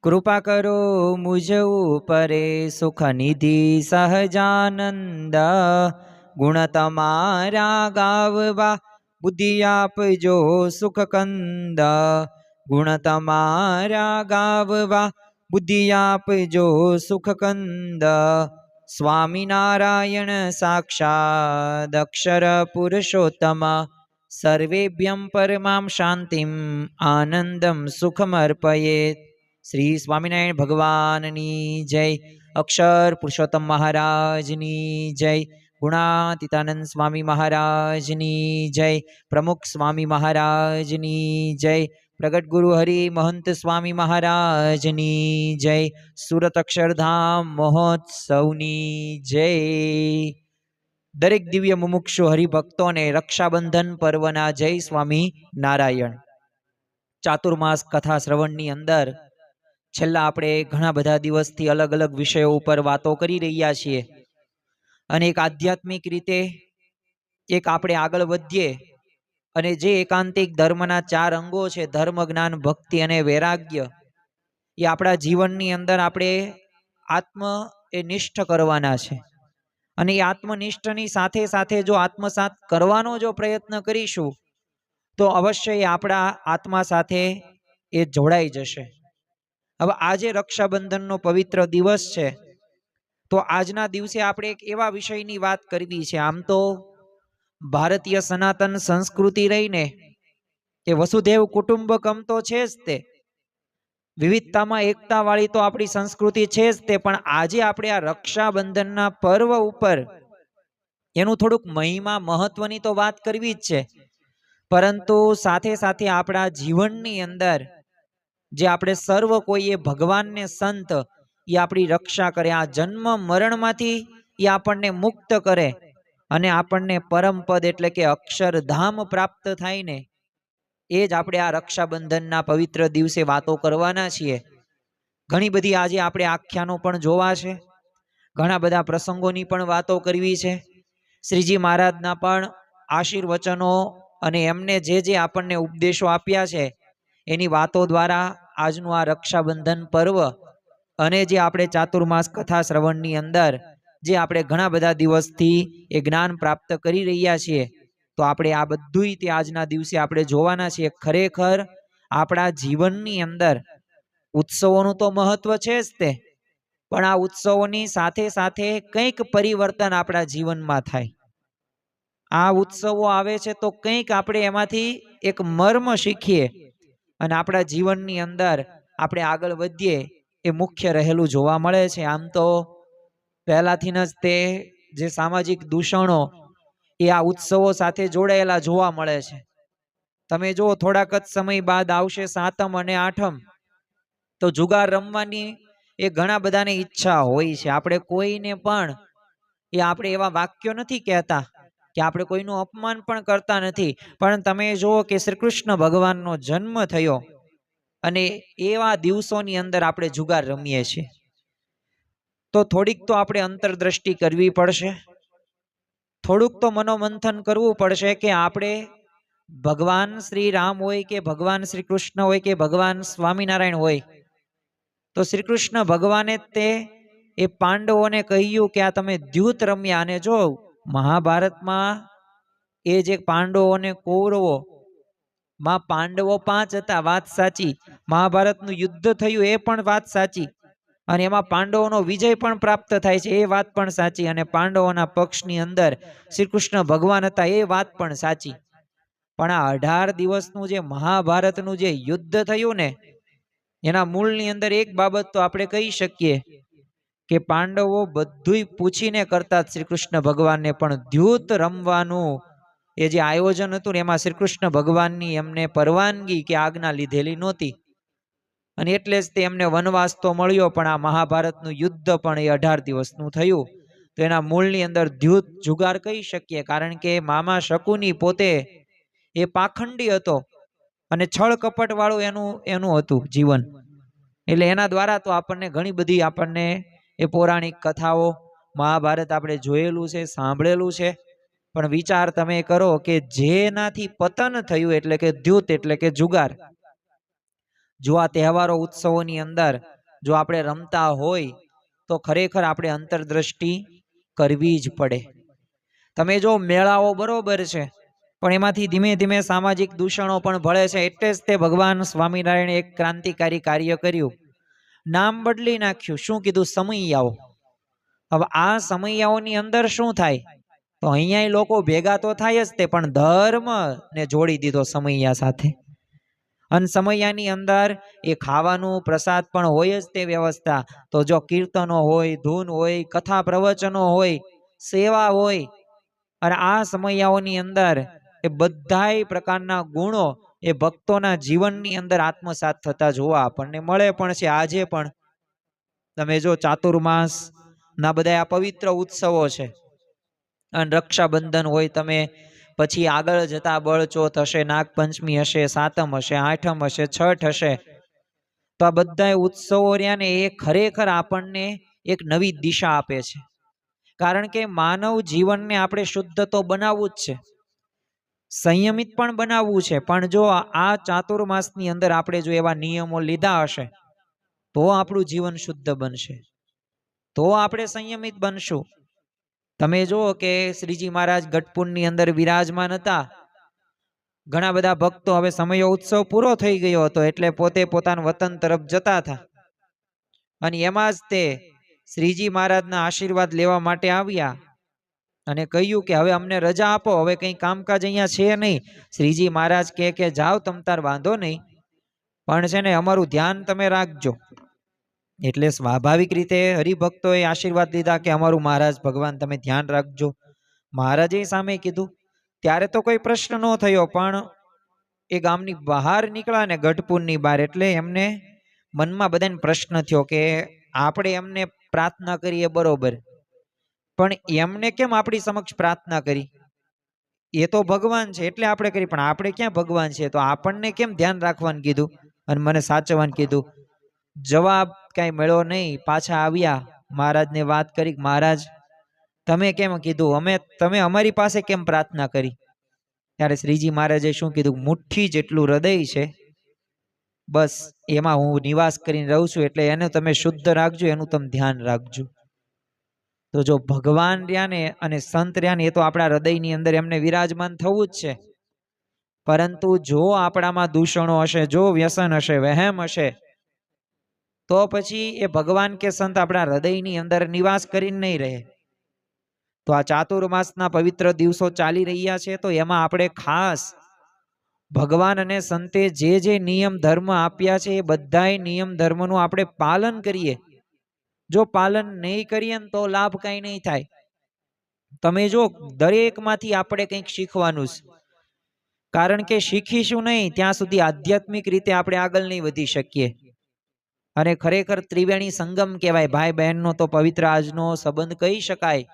कृपा करो मुझ ऊपरे सुख निधि सहजानंद। गुण तमारा गाववा बुद्धि आपजो सुख कंद। गुण तमारा गाववा बुद्धि आपजो सुख कंद। स्वामिनारायण साक्षात् अक्षर पुरुषोत्तम। सर्वेभ्यं परमां शांतिम आनंदम सुखमर्पयेत्। श्री स्वामिनारायण भगवाननी जय। अक्षर पुरुषोत्तम महाराजनी जय। गुणातीतानंद स्वामी महाराजनी जय। प्रमुख स्वामी महाराजनी जय। प्रगट गुरु हरि महंत स्वामी महाराजनी जय। सूरत अक्षरधाम महोत्सवनी जय। दरेक दिव्य मुमुक्षु हरिभक्तों ने रक्षाबंधन पर्वना जय स्वामी नारायण। चातुर्मास कथा श्रवणनी अंदर छेल्ला आपणे घणा बधा दिवसथी अलग अलग विषयों पर वातो करी रह्या छीए अने एक आध्यात्मिक रीते एक आपणे आगळ वधीए अने जे एकांतिक धर्मना 4 अंगो छे धर्म ज्ञान भक्ति अने वैराग्य ए आपणा जीवननी अंदर आपणे आत्म ए निष्ठ करवाना छे अने ए आत्मनिष्ठनी साथे साथे जो आत्मसात करवानो जो प्रयत्न करीशुं तो अवश्य ए आपणा आत्मा साथे ए जोड़ाई जशे। હવે આજે રક્ષાબંધનનો પવિત્ર દિવસ છે તો આજના દિવસે આપણે એક એવા વિષયની વાત કરવી છે। આમ તો ભારતીય સનાતન સંસ્કૃતિ રહીને કે વસુધૈવ કુટુંબકમ તો છે જ તે, વિવિધતામાં એકતાવાળી તો આપણી સંસ્કૃતિ છે જ તે, પણ આજે આપણે આ રક્ષાબંધનના પર્વ ઉપર એનું થોડુંક મહિમા મહત્વની તો વાત કરવી જ છે, પરંતુ સાથે સાથે આપણા જીવનની અંદર जे आपणे सर्व कोईए भगवान ने संत ये आपणी रक्षा करे, आ जन्म मरण मांथी ये आपणने मुक्त करे अने आपणने परम पद एटले के अक्षरधाम प्राप्त थाय ने ए ज आपणे आ रक्षाबंधनना पवित्र दिवसे वातो करवाना छीए। घणी बधी आजे आपणे आख्यानो पण जोवा छे, घणा बधा प्रसंगोनी पण वातो करवी छे। श्रीजी महाराजना पण आशीर्वचनो अने एमने जे आपणने उपदेशो आप्या छे एनी वातो द्वारा आजनु आ रक्षाबंधन पर्व अने जे आपणे चातुर्मास कथा श्रवणनी अंदर जे आपणे घणा बधा दिवसथी ए ज्ञान प्राप्त करी रह्या छीए तो आपणे आ बधुंय ते आजना दिवसे आपणे जोवाना छीए। खरेखर आपणा जीवननी अंदर उत्सवोनुं तो महत्व छे ज ते, पण आ उत्सवोनी साथे साथे कंईक परिवर्तन आपणा जीवनमां थाय। आ उत्सवो आवे छे तो कंईक आपणे एमांथी एक मर्म शीखीए અને આપણા જીવનની અંદર આપણે આગળ વધીએ એ મુખ્ય રહેલું જોવા મળે છે। આમ તો પહેલાથી જ તે જે સામાજિક દૂષણો એ આ ઉત્સવો સાથે જોડાયેલા જોવા મળે છે। તમે જો થોડાક જ સમય બાદ આવશે સાતમ અને આઠમ તો જુગાર રમવાની એ ઘણા બધાને ઈચ્છા હોય છે। આપણે કોઈને પણ એ આપણે એવા વાક્યો નથી કહેતા કે આપણે કોઈનું અપમાન પણ કરતા નથી, પણ તમે જુઓ કે શ્રી કૃષ્ણ ભગવાનનો જન્મ થયો અને એવા દિવસોની અંદર આપણે જુગાર રમીએ છીએ તો થોડીક તો આપણે અંતરદ્રષ્ટિ કરવી પડશે, થોડુંક તો મનોમંથન કરવું પડશે કે આપણે ભગવાન શ્રી રામ હોય કે ભગવાન શ્રી કૃષ્ણ હોય કે ભગવાન સ્વામિનારાયણ હોય તો શ્રી કૃષ્ણ ભગવાને તે એ પાંડવોને કહ્યું કે આ તમે દ્યુત રમ્યા, અને જો મહાભારતમાં એ જે પાંડવો અને કૌરવો માં પાંડવો 5 હતા, વાત સાચી, મહાભારતનું યુદ્ધ થયું એ પણ વાત સાચી, અને એમાં પાંડવોનો વિજય પણ પ્રાપ્ત થાય છે એ વાત પણ સાચી, અને પાંડવોના પક્ષની અંદર શ્રી કૃષ્ણ ભગવાન હતા એ વાત પણ સાચી, પણ આ 18 દિવસનું જે મહાભારતનું જે યુદ્ધ થયું ને એના મૂળની અંદર એક બાબત તો આપણે કહી શકીએ કે પાંડવો બધુંય પૂછીને કરતા શ્રી કૃષ્ણ ભગવાનને, પણ દ્યુત રમવાનું એ જે આયોજન હતું ને એમાં શ્રી કૃષ્ણ ભગવાનની એમને પરવાનગી કે આજ્ઞા લીધેલી નહોતી, અને એટલે જ તે એમને વનવાસ તો મળ્યો, પણ આ મહાભારતનું યુદ્ધ પણ એ 18 દિવસનું થયું। તો એના મૂળની અંદર દ્યુત જુગાર કહી શકીએ, કારણ કે મામા શકુની પોતે એ પાખંડી હતો અને છળ કપટ વાળું એનું હતું જીવન, એટલે એના દ્વારા તો આપણને ઘણી બધી આપણને એ પૌરાણિક કથાઓ મહાભારત આપણે જોયેલું છે, સાંભળેલું છે, પણ વિચાર તમે કરો કે જેનાથી પતન થયું એટલે કે દ્યુત એટલે કે જુગાર, જો આ તહેવારો ઉત્સવોની અંદર જો આપણે રમતા હોય તો ખરેખર આપણે અંતરદ્રષ્ટિ કરવી જ પડે. તમે જો મેળાઓ બરોબર છે, પણ એમાંથી ધીમે ધીમે સામાજિક દૂષણો પણ ભળે છે. એટલે જ તે ભગવાન સ્વામિનારાયણે એક ક્રાંતિકારી કાર્ય કર્યું, નામ બદલી નાખ્યું. શું કીધું? સમૈયાઓ. હવે આ સમૈયાઓની અંદર શું થાય? તો અહીંયા લોકો ભેગા તો થાય જ તે, પણ ધર્મ ને જોડી દીધો સમૈયા સાથે. અને સમૈયાની અંદર એ ખાવાનું પ્રસાદ પણ હોય જ તે વ્યવસ્થા. તો જો કીર્તનો હોય, ધૂન હોય, કથા પ્રવચનો હોય, સેવા હોય, અને આ સમૈયાઓની અંદર એ બધાય પ્રકારના ગુણો એ ભક્તોના જીવનની અંદર આત્મસાત થતા જોવા આપણને મળે પણ છે. આજે પણ તમે જો ચાતુર્માસ ના બધા આ પવિત્ર ઉત્સવો છે, અને રક્ષાબંધન હોય, તમે પછી આગળ જતા બળચોથ હશે, નાગપંચમી હશે, સાતમ હશે, આઠમ હશે, છઠ હશે, તો આ બધા ઉત્સવો રહ્યા ને એ ખરેખર આપણને એક નવી દિશા આપે છે. કારણ કે માનવ જીવનને આપણે શુદ્ધ તો બનાવવું જ છે, સંયમિત પણ બનાવવું છે. પણ જો આ ચાતુર્માસની અંદર આપણે જો એવા નિયમો લીધા હશે તો આપણું જીવન શુદ્ધ બનશે, તો આપણે સંયમિત બનશું. તમે જુઓ કે શ્રીજી મહારાજ ગઢપુરની અંદર વિરાજમાન હતા. ઘણા બધા ભક્તો, હવે સમયો ઉત્સવ પૂરો થઈ ગયો હતો એટલે પોતે પોતાના વતન તરફ જતા હતા, અને એમાં જ તે શ્રીજી મહારાજના આશીર્વાદ લેવા માટે આવ્યા અને કહ્યું કે હવે અમને રજા આપો, હવે કંઈ કામકાજ અહીંયા છે નહીં. શ્રીજી મહારાજ કે જાઓ તમ તાર, વાંધો નહીં, પણ છે ને અમારું ધ્યાન તમે રાખજો. એટલે સ્વાભાવિક રીતે હરિભક્તોએ આશીર્વાદ દીધા કે અમારું મહારાજ ભગવાન તમે ધ્યાન રાખજો. મહારાજે સામે કીધું. ત્યારે તો કોઈ પ્રશ્ન ન થયો, પણ એ ગામની બહાર નીકળ્યા ને ગઢપુરની બહાર, એટલે એમને મનમાં બધાને પ્રશ્ન થયો કે આપણે એમને પ્રાર્થના કરીએ બરોબર, પણ એમને કેમ આપણી સમક્ષ પ્રાર્થના કરી? એ તો ભગવાન છે એટલે આપણે કરી, પણ આપણે ક્યાં ભગવાન છે? તો આપણને કેમ ધ્યાન રાખવાનું કીધું અને મને સાચવવાનું કીધું? જવાબ કઈ મળ્યો નહીં. પાછા આવ્યા, મહારાજને વાત કરી, મહારાજ તમે કેમ કીધું, તમે અમારી પાસે કેમ પ્રાર્થના કરી? ત્યારે શ્રીજી મહારાજે શું કીધું? મુઠ્ઠી જેટલું હૃદય છે, બસ એમાં હું નિવાસ કરીને રહું છું, એટલે એને તમે શુદ્ધ રાખજો, એનું તમે ધ્યાન રાખજો. તો જો ભગવાન રહ્યા ને અને સંત રહ્યા ને, એ તો આપણા હૃદયની અંદર એમને વિરાજમાન થવું જ છે. પરંતુ જો આપણામાં દૂષણો હશે, જો વ્યસન હશે, વહેમ હશે, તો પછી એ ભગવાન કે સંત આપણા હૃદયની અંદર નિવાસ કરીને નહીં રહે. તો આ ચાતુર્માસના પવિત્ર દિવસો ચાલી રહ્યા છે, તો એમાં આપણે ખાસ ભગવાન અને સંતે જે નિયમ ધર્મ આપ્યા છે, એ બધા નિયમ ધર્મનું આપણે પાલન કરીએ. જો પાલન નહીં કરીએ ને તો લાભ કઈ નહીં થાય. તમે જો દરેકમાંથી આપણે કંઈક શીખવાનું છે, કારણ કે શીખીશું નહીં ત્યાં સુધી આધ્યાત્મિક રીતે આપણે આગળ નહીં વધી શકીએ. અને ખરેખર ત્રિવેણી સંગમ કહેવાય, ભાઈ બહેનનો તો પવિત્ર આજનો સંબંધ કહી શકાય.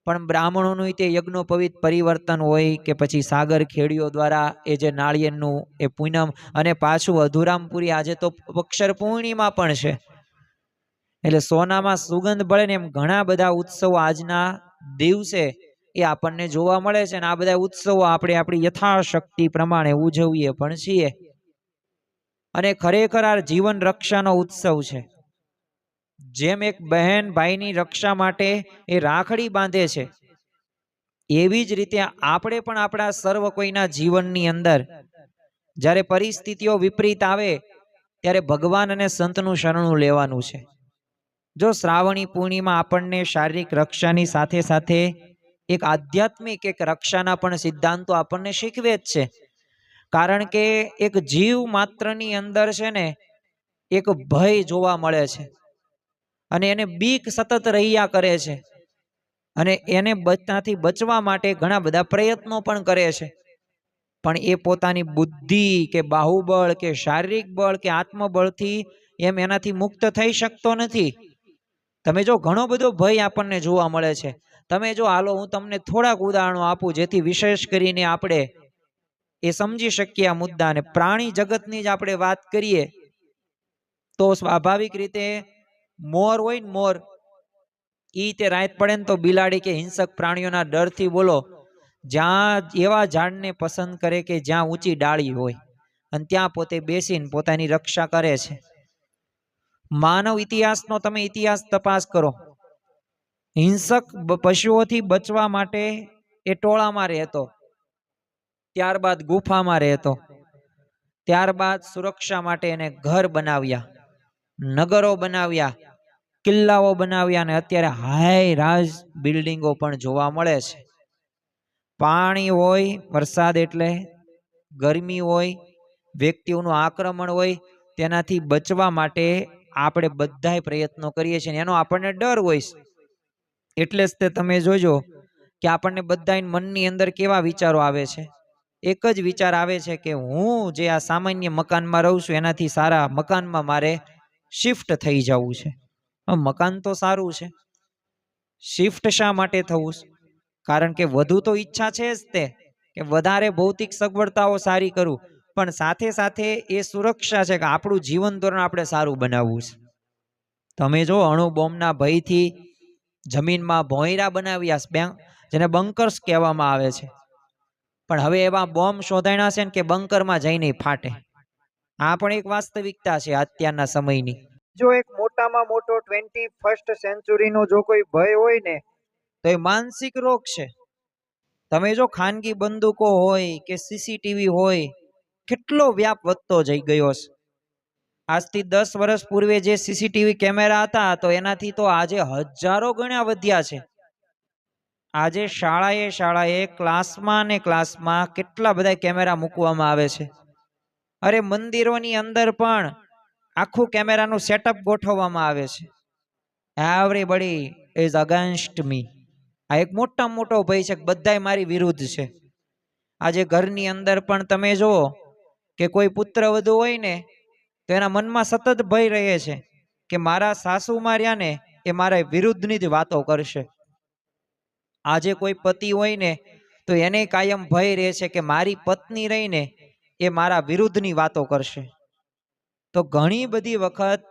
પણ બ્રાહ્મણોનું તે યજ્ઞોપવિત પરિવર્તન હોય કે પછી સાગર ખેડીઓ દ્વારા એ જે નાળિયેરનું એ પૂનમ, અને પાછું અધુરામપુરી આજે તો અક્ષર પૂર્ણિમા પણ છે, એટલે સોનામાં સુગંધ ભળે ને એમ ઘણા બધા ઉત્સવો આજના દિવસે એ આપણને જોવા મળે છે. અને આ બધા ઉત્સવો આપણે આપણી યથાશક્તિ પ્રમાણે ઉજવીએ પણ છીએ. અને ખરેખર આ જીવન રક્ષાનો ઉત્સવ છે. જેમ એક બહેન ભાઈની રક્ષા માટે એ રાખડી બાંધે છે, એવી જ રીતે આપણે પણ આપણા સર્વ કોઈના જીવનની અંદર જ્યારે પરિસ્થિતિઓ વિપરીત આવે ત્યારે ભગવાન અને સંતનું શરણું લેવાનું છે. જો શ્રાવણી પૂર્ણિમા આપણને શારીરિક રક્ષાની સાથે સાથે એક આધ્યાત્મિક એક રક્ષાના પણ સિદ્ધાંતો આપણને શીખવે જ છે. કારણ કે એક જીવ માત્રની અંદર છે ને એક ભય જોવા મળે છે, અને એને બીક સતત રહ્યા કરે છે, અને એને બચનાથી બચવા માટે ઘણા બધા પ્રયત્નો પણ કરે છે. પણ એ પોતાની બુદ્ધિ કે બાહુબળ કે શારીરિક બળ કે આત્મબળથી એમ એનાથી મુક્ત થઈ શકતો નથી. તમે જો ઘણો બધો ભય આપણને જોવા મળે છે. તમે જો હાલો હું તમને થોડાક ઉદાહરણો આપું, જેથી વિશેષ કરીને આપણે એ સમજી શકીએ આ મુદ્દાને. પ્રાણી જગતની જ આપણે વાત કરીએ તો સ્વાભાવિક રીતે મોર હોય ને, મોર ઈ તે રાત પડે ને તો બિલાડી કે હિંસક પ્રાણીઓના ડરથી બોલો જ્યાં એવા ઝાડને પસંદ કરે કે જ્યાં ઊંચી ડાળી હોય, અને ત્યાં પોતે બેસીને પોતાની રક્ષા કરે છે. માનવ ઇતિહાસનો તમે ઇતિહાસ તપાસ કરો, હિંસક પશુઓથી બચવા માટે એ ટોળામાં રહેતો, ત્યારબાદ ગુફામાં રહેતો, ત્યારબાદ સુરક્ષા માટે એને ઘર બનાવ્યા, નગરો બનાવ્યા, કિલ્લાઓ બનાવ્યા, અને અત્યારે હાઈ રાજ બિલ્ડિંગો પણ જોવા મળે છે. પાણી હોય, વરસાદ એટલે ગરમી હોય, વ્યક્તિઓનું આક્રમણ હોય, તેનાથી બચવા માટે આપણે બધાય પ્રયત્નો કરીએ છીએ, એનો આપણને ડર હોય છે. એટલે જ તે તમે જોજો કે આપણને બધા મનની અંદર કેવા વિચારો આવે છે. એક જ વિચાર આવે છે કે હું જે આ સામાન્ય મકાનમાં રહું છું એનાથી સારા મકાનમાં મારે શિફ્ટ થઈ જવું છે. મકાન તો સારું છે, શિફ્ટ શા માટે થવું? કારણ કે વધુ તો ઈચ્છા છે જ તે કે વધારે ભૌતિક સગવડતાઓ સારી કરું, પણ સાથે સાથે એ સુરક્ષા છે કે આપણું જીવન ધોરણ આપણે સારું બનાવવું છે. તમે જો અણુ બોમ્બના ભયથી જમીનમાં ભોંયરા બનાવ્યા, જેને બંકર્સ કહેવામાં આવે છે, પણ હવે એવા બોમ્બ શોધાણા છે કે બંકરમાં જઈને ફાટે. આ પણ એક વાસ્તવિકતા છે અત્યારના સમયની. જો એક મોટામાં મોટો 21st સેન્ચુરીનો જો કોઈ ભય હોય ને તો એ માનસિક રોગ છે. તમે જો ખાનગી બંદૂકો હોય કે સીસીટીવી હોય, કેટલો વ્યાપ વધતો જઈ ગયો છે. આજથી 10 વર્ષ પૂર્વે જે સીસીટીવી કેમેરા હતા તો એનાથી તો આજે હજારો ગણા વધ્યા છે. આજે શાળાએ ક્લાસમાં ને ક્લાસમાં કેટલા બધા કેમેરા મૂકવામાં આવે છે. અરે મંદિરોની અંદર પણ આખું કેમેરાનું સેટઅપ ગોઠવવામાં આવે છે. એવરીબડી ઇઝ અગેન્સ્ટ મી. આ એક મોટામાં મોટો ભય છે, બધાય મારી વિરુદ્ધ છે. આજે ઘરની અંદર પણ તમે જુઓ કે કોઈ પુત્ર વધુ હોય ને તો એના મનમાં સતત ભય રહે છે કે મારા સાસુ માર્યા ને એ મારા વિરુદ્ધની જ વાતો કરશે. આજે કોઈ પતિ હોય ને તો એને કાયમ ભય રહે છે કે મારી પત્ની રહીને એ મારા વિરુદ્ધની વાતો કરશે. તો ઘણી બધી વખત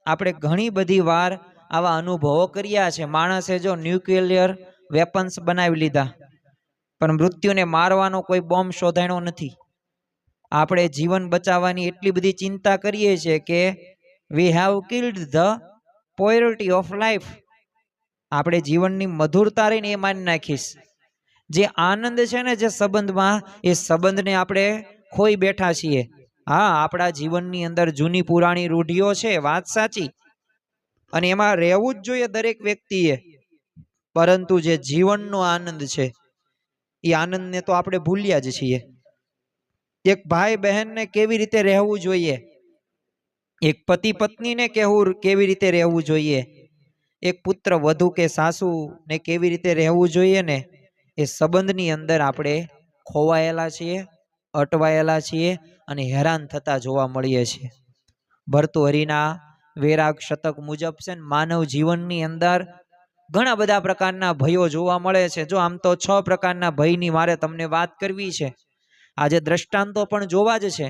આપણે ઘણી બધી વાર આવા અનુભવો કર્યા છે. માણસે જો ન્યુક્લિયર વેપન્સ બનાવી લીધા, પણ મૃત્યુને મારવાનો કોઈ બોમ્બ શોધાણો નથી. આપણે જીવન બચાવવાની એટલી બધી ચિંતા કરીએ છીએ કે વી હેવ કિલ્ડ ધ પોયરિટી ઓફ લાઈફ. આપણે જીવનની મધુરતા રહીને એ માની નાખીશ. જે આનંદ છે ને જે સંબંધમાં, એ સંબંધને આપણે ખોઈ બેઠા છીએ. હા, આપણા જીવનની અંદર જૂની પુરાણી રૂઢિઓ છે, વાત સાચી, અને એમાં રહેવું જ જોઈએ દરેક વ્યક્તિએ, પરંતુ જે જીવનનો આનંદ છે એ આનંદને તો આપણે ભૂલ્યા જ છીએ. એક ભાઈ બહેનને કેવી રીતે રહેવું જોઈએ, એક પતિ પત્નીને કેવી રીતે રહેવું જોઈએ, એક પુત્ર વધુ કે સાસુ ને કેવી રીતે રહેવું જોઈએ ને, એ સંબંધની અંદર આપણે ખોવાયેલા છીએ, અટવાયેલા છીએ અને હેરાન થતા જોવા મળીએ છીએ. ભર્તૃહરિના વૈરાગ શતક મુજબ છે ને, માનવ જીવનની અંદર ઘણા બધા પ્રકારના ભયો જોવા મળે છે. જો આમ તો 6 પ્રકારના ભયની મારે તમને વાત કરવી છે. આજે દ્રષ્ટાંતો પણ જોવા જ છે,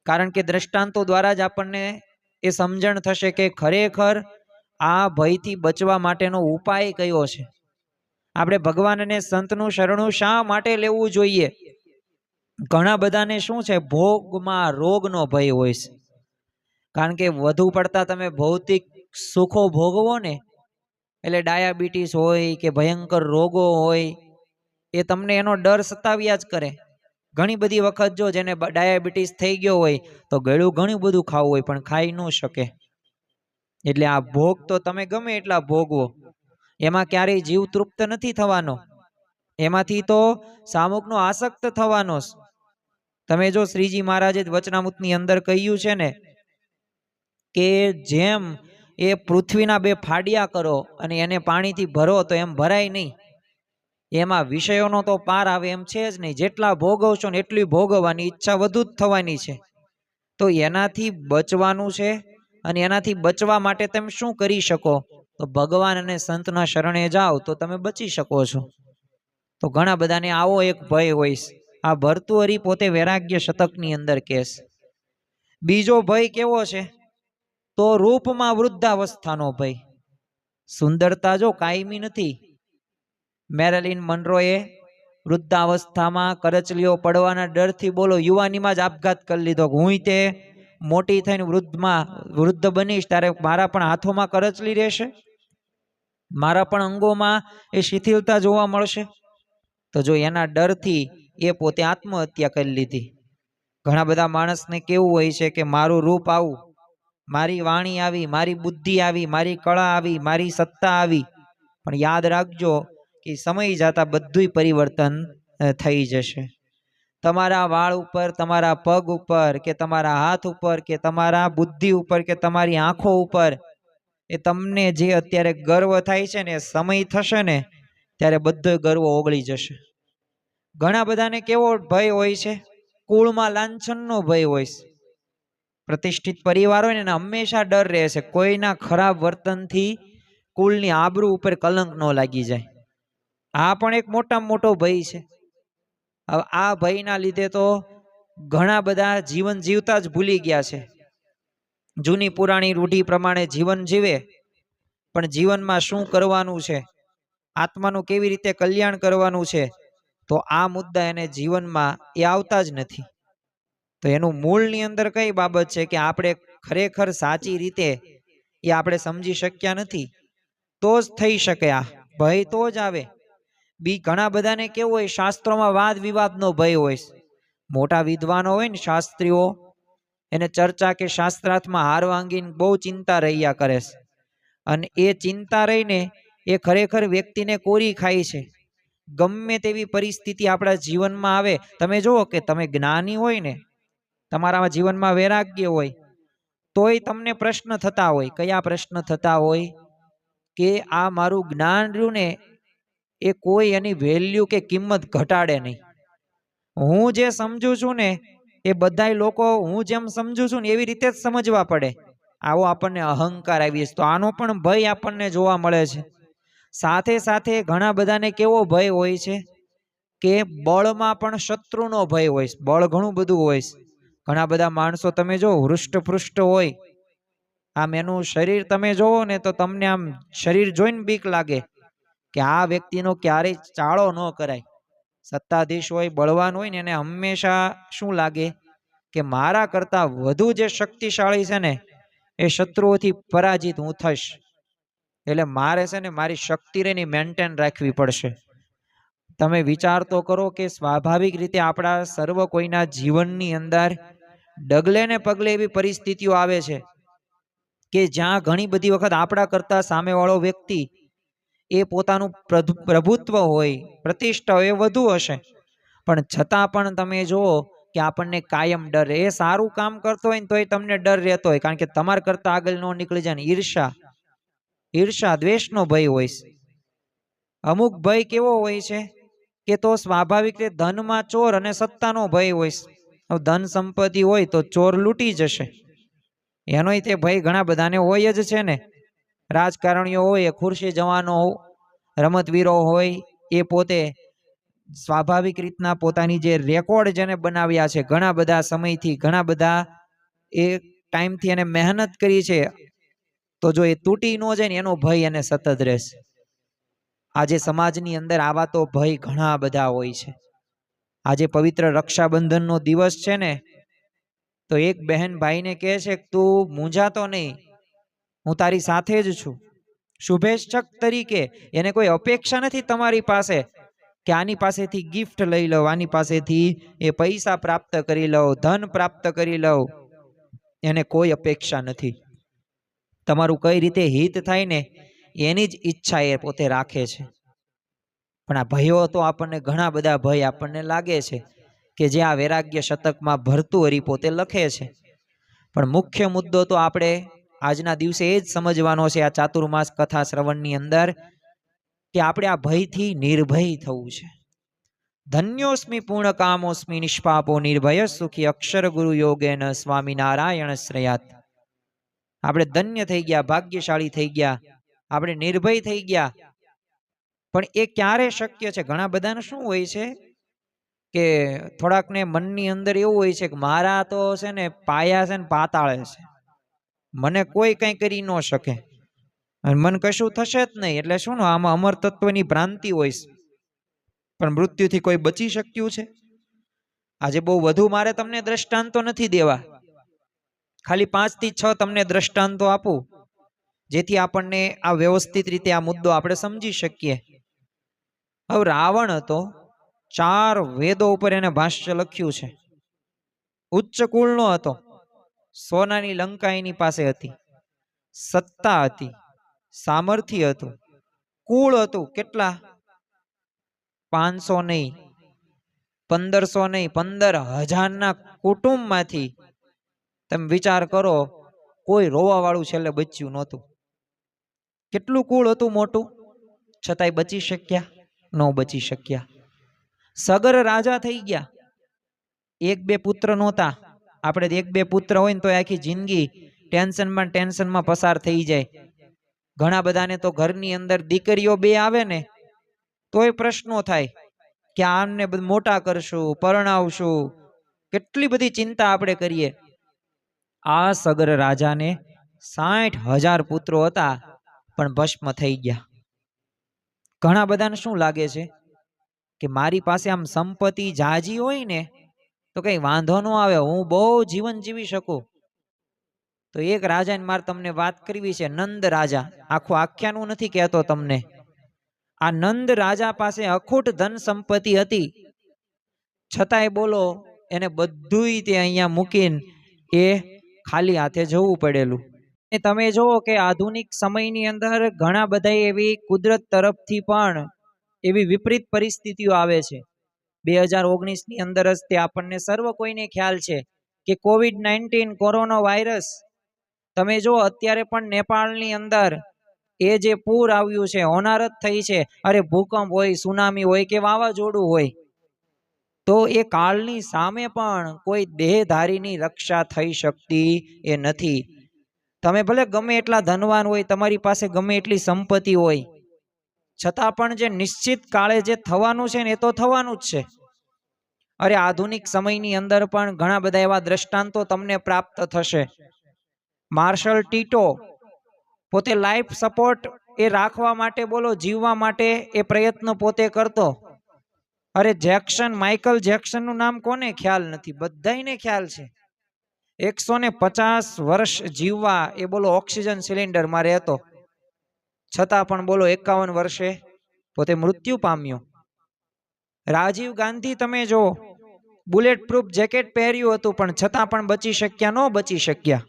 કારણ કે દ્રષ્ટાંતો દ્વારા જ આપણને એ સમજણ થશે કે ખરેખર આ ભયથી બચવા માટેનો ઉપાય કયો છે. આપણે ભગવાન અને સંતનું શરણું શા માટે લેવું જોઈએ? ઘણા બધાને શું છે, ભોગમાં રોગનો ભય હોય છે. કારણ કે વધુ પડતા તમે ભૌતિક સુખો ભોગવો ને, એટલે ડાયાબિટીસ હોય કે ભયંકર રોગો હોય, એ તમને એનો ડર સતાવ્યા જ કરે. ઘણી બધી વખત જો જેને ડાયાબિટીસ થઈ ગયો હોય તો ગળ્યું ઘણું બધું ખાવું હોય પણ ખાઈ ન શકે. એટલે આ ભોગ તો તમે ગમે એટલા ભોગવો, એમાં ક્યારેય જીવ તૃપ્ત નથી થવાનો, એમાંથી તો સામુકનો આસક્ત થવાનો. તમે જો શ્રીજી મહારાજે વચનામૃતની અંદર કહ્યું છે ને કે જેમ એ પૃથ્વીના 2 ફાડિયા કરો અને એને પાણીથી ભરો તો એમ ભરાય નહીં, એમાં વિષયોનો તો પાર આવે એમ છે જ નહીં. જેટલા ભોગવશો ને એટલી ભોગવવાની ઈચ્છા વધુ જ થવાની છે. તો એનાથી બચવાનું છે, અને એનાથી બચવા માટે તમે શું કરી શકો? તો ભગવાન અને સંતના શરણે જાઓ તો તમે બચી શકો છો. તો ઘણા બધાને આવો એક ભય હોય. આ ભર્તૃહરિ પોતે વૈરાગ્ય શતકની અંદર કહેશ. બીજો ભય કેવો છે? તો રૂપમાં વૃદ્ધાવસ્થાનો ભય. સુંદરતા જો કાયમી નથી. મેરિલિન મનરોએ વૃદ્ધાવસ્થામાં કરચલીઓ પડવાના ડરથી બોલો યુવાનીમાં જ આપઘાત કરી લીધો. હું તે મોટી થઈને વૃદ્ધ બનીશ ત્યારે મારા પણ હાથોમાં કરચલી રહેશે, મારા પણ અંગોમાં એ શિથિલતા જોવા મળશે. તો જો એના ડરથી એ પોતે આત્મહત્યા કરી લીધી. ઘણા બધા માણસને કેવું હોય છે કે મારું રૂપ આવું, મારી વાણી આવી, મારી બુદ્ધિ આવી, મારી કળા આવી, મારી સત્તા આવી, પણ યાદ રાખજો કે સમય જતા બધુંય પરિવર્તન થઈ જશે. તમારા વાળ ઉપર, તમારા પગ ઉપર, કે તમારા હાથ ઉપર, કે તમારા બુદ્ધિ ઉપર, કે તમારી આંખો ઉપર એ તમને જે અત્યારે ગર્વ થાય છે ને, સમય થશે ને ત્યારે બધો ગર્વ ઓગળી જશે. ઘણા બધાને કેવો ભય હોય છે? કુળમાં લાંછનનો ભય હોય છે. પ્રતિષ્ઠિત પરિવાર હોય ને હંમેશા ડર રહે છે કોઈના ખરાબ વર્તનથી કુળની આબરૂ ઉપર કલંક ન લાગી જાય. આ પણ એક મોટામાં મોટો ભય છે. હવે આ ભયના લીધે તો ઘણા બધા જીવન જીવતા જ ભૂલી ગયા છે. જૂની પુરાણી રૂઢિ પ્રમાણે જીવન જીવે, પણ જીવનમાં શું કરવાનું છે, આત્માનું કેવી રીતે કલ્યાણ કરવાનું છે, તો આ મુદ્દા એને જીવનમાં એ આવતા જ નથી. તો એનું મૂળની અંદર કઈ બાબત છે કે આપણે ખરેખર સાચી રીતે એ આપણે સમજી શક્યા નથી. તો જ થઈ શકે આ ભય, તો જ આવે. ઘણા બધાને કેવું હોય, શાસ્ત્રોમાં વાદ વિવાદનો ભય હોય. મોટા વિદ્વાનો હોય ને શાસ્ત્રીઓ, એને ચર્ચા કે શાસ્ત્રાર્થમાં હારવાંગીને બહુ ચિંતા રહ્યા કરે છે. અને એ ચિંતા રહીને એ ખરેખર વ્યક્તિને કોરી ખાય છે. ગમે તેવી પરિસ્થિતિ આપણા જીવનમાં આવે, તમે જુઓ કે તમે જ્ઞાની હોય ને, તમારા જીવનમાં વૈરાગ્ય હોય, તોય તમને પ્રશ્ન થતા હોય. કયા પ્રશ્ન થતા હોય? કે આ મારું જ્ઞાન રહ્યું ને એ કોઈ એની વેલ્યુ કે કિંમત ઘટાડે નહીં. હું જે સમજુ છું ને એ બધાય લોકો હું જેમ સમજુ છું ને એવી રીતે જ સમજવા પડે. આવો આપણને અહંકાર આવી છે. તો આનો પણ ભય આપણને જોવા મળે છે. સાથે સાથે ઘણા બધાને કેવો ભય હોય છે કે બળમાં પણ શત્રુનો ભય હોય. બળ ઘણું બધું હોય. ઘણા બધા માણસો તમે જો હૃષ્ટપૃષ્ટ હોય, આમ એનું શરીર તમે જોવો ને તો તમને આમ શરીર જોઈને બીક લાગે કે આ વ્યક્તિનો ક્યારેય ચાળો ન કરાય. સત્તાધીશ હોય, બળવાન હોય ને એને હંમેશા શું લાગે કે મારા કરતા વધુ જે શક્તિશાળી છે ને એ શત્રુઓથી પરાજિત હું થઈશ. એટલે મારે છે ને મારી શક્તિ રેની મેન્ટેન રાખવી પડશે. તમે વિચાર તો કરો કે સ્વાભાવિક રીતે આપણા સર્વ કોઈના જીવનની અંદર ડગલે ને પગલે એવી પરિસ્થિતિઓ આવે છે કે જ્યાં ઘણી બધી વખત આપણા કરતા સામેવાળો વ્યક્તિ એ પોતાનું પ્રભુત્વ હોય, પ્રતિષ્ઠા હોય એ વધુ હશે, પણ છતાં પણ તમે જુઓ કે આપણને કાયમ ડર. એ સારું કામ કરતો હોય ને તોય તમને ડર રહેતો હોય, કારણ કે તમારા કરતા આગળ ન નીકળી જાય ને. ઈર્ષા દ્વેષનો ભય હોય. અમુક ભય કેવો હોય છે કે તો સ્વાભાવિક રીતે ધનમાં ચોર અને સત્તાનો ભય હોય. ધન સંપત્તિ હોય તો ચોર લૂંટી જશે, એનોય તે ભય ઘણા બધાને હોય જ છે ને. રાજકારણીઓ હોય, ખુરશી જવાનો, રમતવીરો હોય, એ પોતે સ્વાભાવિક રીતના પોતાની જે રેકોર્ડ જેને બનાવ્યા છે ઘણા બધા સમયથી, ઘણા બધા એ ટાઈમથી એને મહેનત કરી છે, તો જો એ તૂટી ન જાય ને એનો ભય એને સતત રહેશે. આજે સમાજની અંદર આવા તો ભય ઘણા બધા હોય છે. આજે પવિત્ર રક્ષાબંધનનો દિવસ છે ને, તો એક બહેન ભાઈને કહે છે કે તું મૂંઝાતો નહીં, હું તારી સાથે જ છું. શુભેચ્છક તરીકે એને કોઈ અપેક્ષા નથી તમારી પાસે કે આની પાસેથી ગિફ્ટ લઈ લઉં, આની પાસેથી એ પૈસા પ્રાપ્ત કરી લઉં, ધન પ્રાપ્ત કરી લઉં. એને કોઈ અપેક્ષા નથી. તમારું કઈ રીતે હિત થાય ને એની જ ઈચ્છા એ પોતે રાખે છે. પણ આ ભયો તો આપણને ઘણા બધા ભય આપણને લાગે છે કે જે આ વૈરાગ્ય શતકમાં ભર્તૃહરિ પોતે લખે છે. પણ મુખ્ય મુદ્દો તો આપણે આજના દિવસે એ જ સમજવાનો છે આ ચાતુર્માસ કથા શ્રવણની અંદર, કે આપણે આ ભયથી નિર્ભય થવું છે. ધન્યોસ્મિ પૂર્ણ કામોસ્મિ નિષ્પાપો નિર્ભય સુખી અક્ષર ગુરુ યોગેન સ્વામિનારાયણ શ્રેયાત. આપણે ધન્ય થઈ ગયા, ભાગ્યશાળી થઈ ગયા, આપણે નિર્ભય થઈ ગયા. પણ એ ક્યારે શક્ય છે? ઘણા બધાને શું હોય છે કે થોડાકને મનની અંદર એવું હોય છે કે મારા તો છે ને પાયા છે ને પાતાળે છે, મને કોઈ કંઈ કરી ન શકે અને મન કશું થશે જ નહીં. એટલે શું, આમાં અમર તત્વની ભ્રાંતિ હોય છે. પણ મૃત્યુથી કોઈ બચી શક્યું છે? આજે બહુ વધુ મારે તમને દ્રષ્ટાંતો નથી દેવા, ખાલી 5 થી 6 તમને દ્રષ્ટાંતો આપું, જેથી આપણને આ વ્યવસ્થિત રીતે આ મુદ્દો આપણે સમજી શકીએ. હવે રાવણ હતો, 4 વેદો ઉપર એને ભાષ્ય લખ્યું છે. ઉચ્ચ કુળનો હતો, સોનાની લંકા એની પાસે હતી, સત્તા હતી, સામર્થ્ય હતું, કુળ હતું. કેટલા? 500 નહીં, 1500 નહીં, 15,000 કુટુંબમાંથી તમે વિચાર કરો, કોઈ રોવા વાળું છેલ્લે બચ્યું નહોતું. કેટલું કુળ હતું મોટું, છતાંય બચી શક્યા? ન બચી શક્યા. સગર રાજા થઈ ગયા. 1-2 પુત્ર નહોતા. આપણે 1-2 પુત્ર હોય ને તો આખી જિંદગી ટેન્શનમાં પસાર થઈ જાય. ઘણા બધાને તો ઘરની અંદર દીકરીઓ 2 આવે ને તોય પ્રશ્નો થાય કે આમને મોટા કરશું, પરણાવશું, કેટલી બધી ચિંતા આપણે કરીએ. આ સગર રાજાને 60,000 પુત્રો હતા, પણ ભસ્મ થઈ ગયા. ઘણા બધાને શું લાગે છે કે મારી પાસે આમ સંપત્તિ જાજી હોય ને તો કઈ વાંધો ન આવે, હું બહુ જીવન જીવી શકું. તો એક રાજાની મારે તમને વાત કરવી છે, નંદ રાજા. આખું આખ્યાનનું નથી કહેતો તમને. આ નંદ રાજા પાસે અખૂટ ધન સંપત્તિ હતી, છતાંય બોલો એને બધુંય તે અહીંયા મૂકીને એ ખાલી હાથે જવું પડેલું. તમે જુઓ કે આધુનિક સમયની અંદર ઘણા બધા એવી કુદરત તરફથી પણ એવી વિપરીત પરિસ્થિતિઓ આવે છે. 2019 ની અંદર જ તે આપણને સર્વ કોઈને ખ્યાલ છે કે COVID-19 કોરોના વાયરસ. તમે જો અત્યારે પણ નેપાળની અંદર એ જે પૂર આવ્યું છે, હોનારત થઈ છે, અરે ભૂકંપ હોય, સુનામી હોય કે વાવાઝોડું હોય, તો એ કાળની સામે પણ કોઈ દેહધારીની રક્ષા થઈ શકતી એ નથી. તમે ભલે ગમે એટલા ધનવાન હોય, તમારી પાસે ગમે એટલી સંપત્તિ હોય, છતાં પણ જે નિશ્ચિત કાળે જે થવાનું છે ને એ તો થવાનું જ છે. અરે આધુનિક સમયની અંદર પણ ઘણા બધા એવા દ્રષ્ટાંતો તમને પ્રાપ્ત થશે. માર્શલ ટીટો પોતે લાઈફ સપોર્ટ એ રાખવા માટે, બોલો જીવવા માટે એ પ્રયત્ન પોતે કરતો. અરે જેક્શન, માઇકલ જેક્સનનું નામ કોને ખ્યાલ નથી? બધાયને ખ્યાલ છે. 150 વર્ષ જીવવા એ બોલો ઓક્સિજન સિલિન્ડરમાં રહેતો, છતાં પણ બોલો 51 વર્ષે પોતે મૃત્યુ પામ્યો. રાજીવ ગાંધી તમે જો, બુલેટ પ્રૂફ જેકેટ પહેર્યું હતું, પણ છતાં પણ બચી શક્યા? ન બચી શક્યા.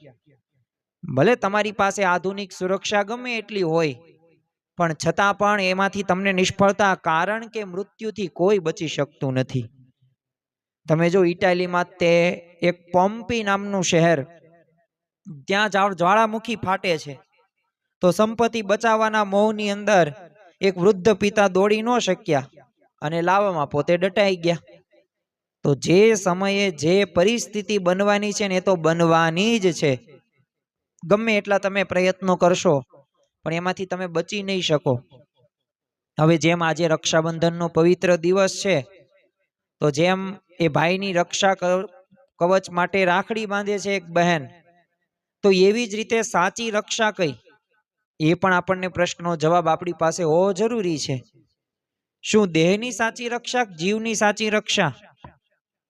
ભલે તમારી પાસે આધુનિક સુરક્ષા ગમે એટલી હોય, પણ છતાં પણ એમાંથી તમને નિષ્ફળતા, કારણ કે મૃત્યુથી કોઈ બચી શકતું નથી. તમે જો ઇટાલીમાં તે એક પોમ્પી નામનું શહેર, ત્યાં જ્વાળામુખી ફાટે છે, તો સંપત્તિ બચાવવાના મોહની અંદર એક વૃદ્ધ પિતા દોડી ન શક્યા અને લાવવામાં પોતે દટાઈ ગયા. તો જે સમયે જે પરિસ્થિતિ બનવાની છે ને એ તો બનવાની જ છે. ગમે એટલા તમે પ્રયત્નો કરશો પણ એમાંથી તમે બચી નહીં શકો. હવે જેમ આજે રક્ષાબંધનનો પવિત્ર દિવસ છે, તો જેમ એ ભાઈની રક્ષા કવચ માટે રાખડી બાંધે છે એક બહેન, તો એવી જ રીતે સાચી રક્ષા કઈ, એ પણ આપણને પ્રશ્નનો જવાબ આપણી પાસે હોવો જરૂરી છે. શું દેહની સાચી રક્ષા, જીવની સાચી રક્ષા?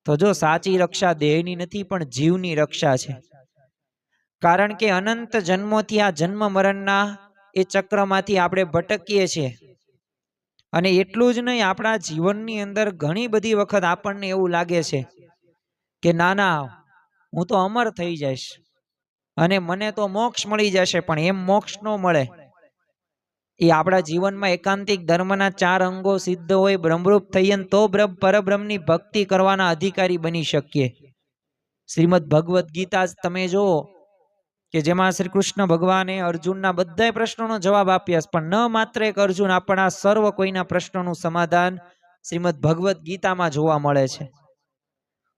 તો જો સાચી રક્ષા દેહની નથી પણ જીવની રક્ષા છે. કારણ કે અનંત જન્મોથી આ જન્મ મરણના એ ચક્રમાંથી આપણે ભટકીએ છીએ. અને એટલું જ નહીં, આપણા જીવનની અંદર ઘણી બધી વખત આપણને એવું લાગે છે કે ના ના, હું તો અમર થઈ જઈશ અને મને તો મોક્ષ મળી જશે, પણ એમ મોક્ષ ન મળે. એ આપણા જીવનમાં એકાંતિક ધર્મના 4 અંગો સિદ્ધ હોય, બ્રહ્મરૂપ થઈએ તો પરબ્રહ્મની ભક્તિ કરવાના અધિકારી બની શકીએ. શ્રીમદ ભગવદ્ ગીતા તમે જુઓ કે જેમાં શ્રી કૃષ્ણ ભગવાને અર્જુનના બધા પ્રશ્નોનો જવાબ આપ્યા, પણ ન માત્ર એક અર્જુન, આપણા સર્વ કોઈના પ્રશ્નોનું સમાધાન શ્રીમદ ભગવદ્ ગીતામાં જોવા મળે છે.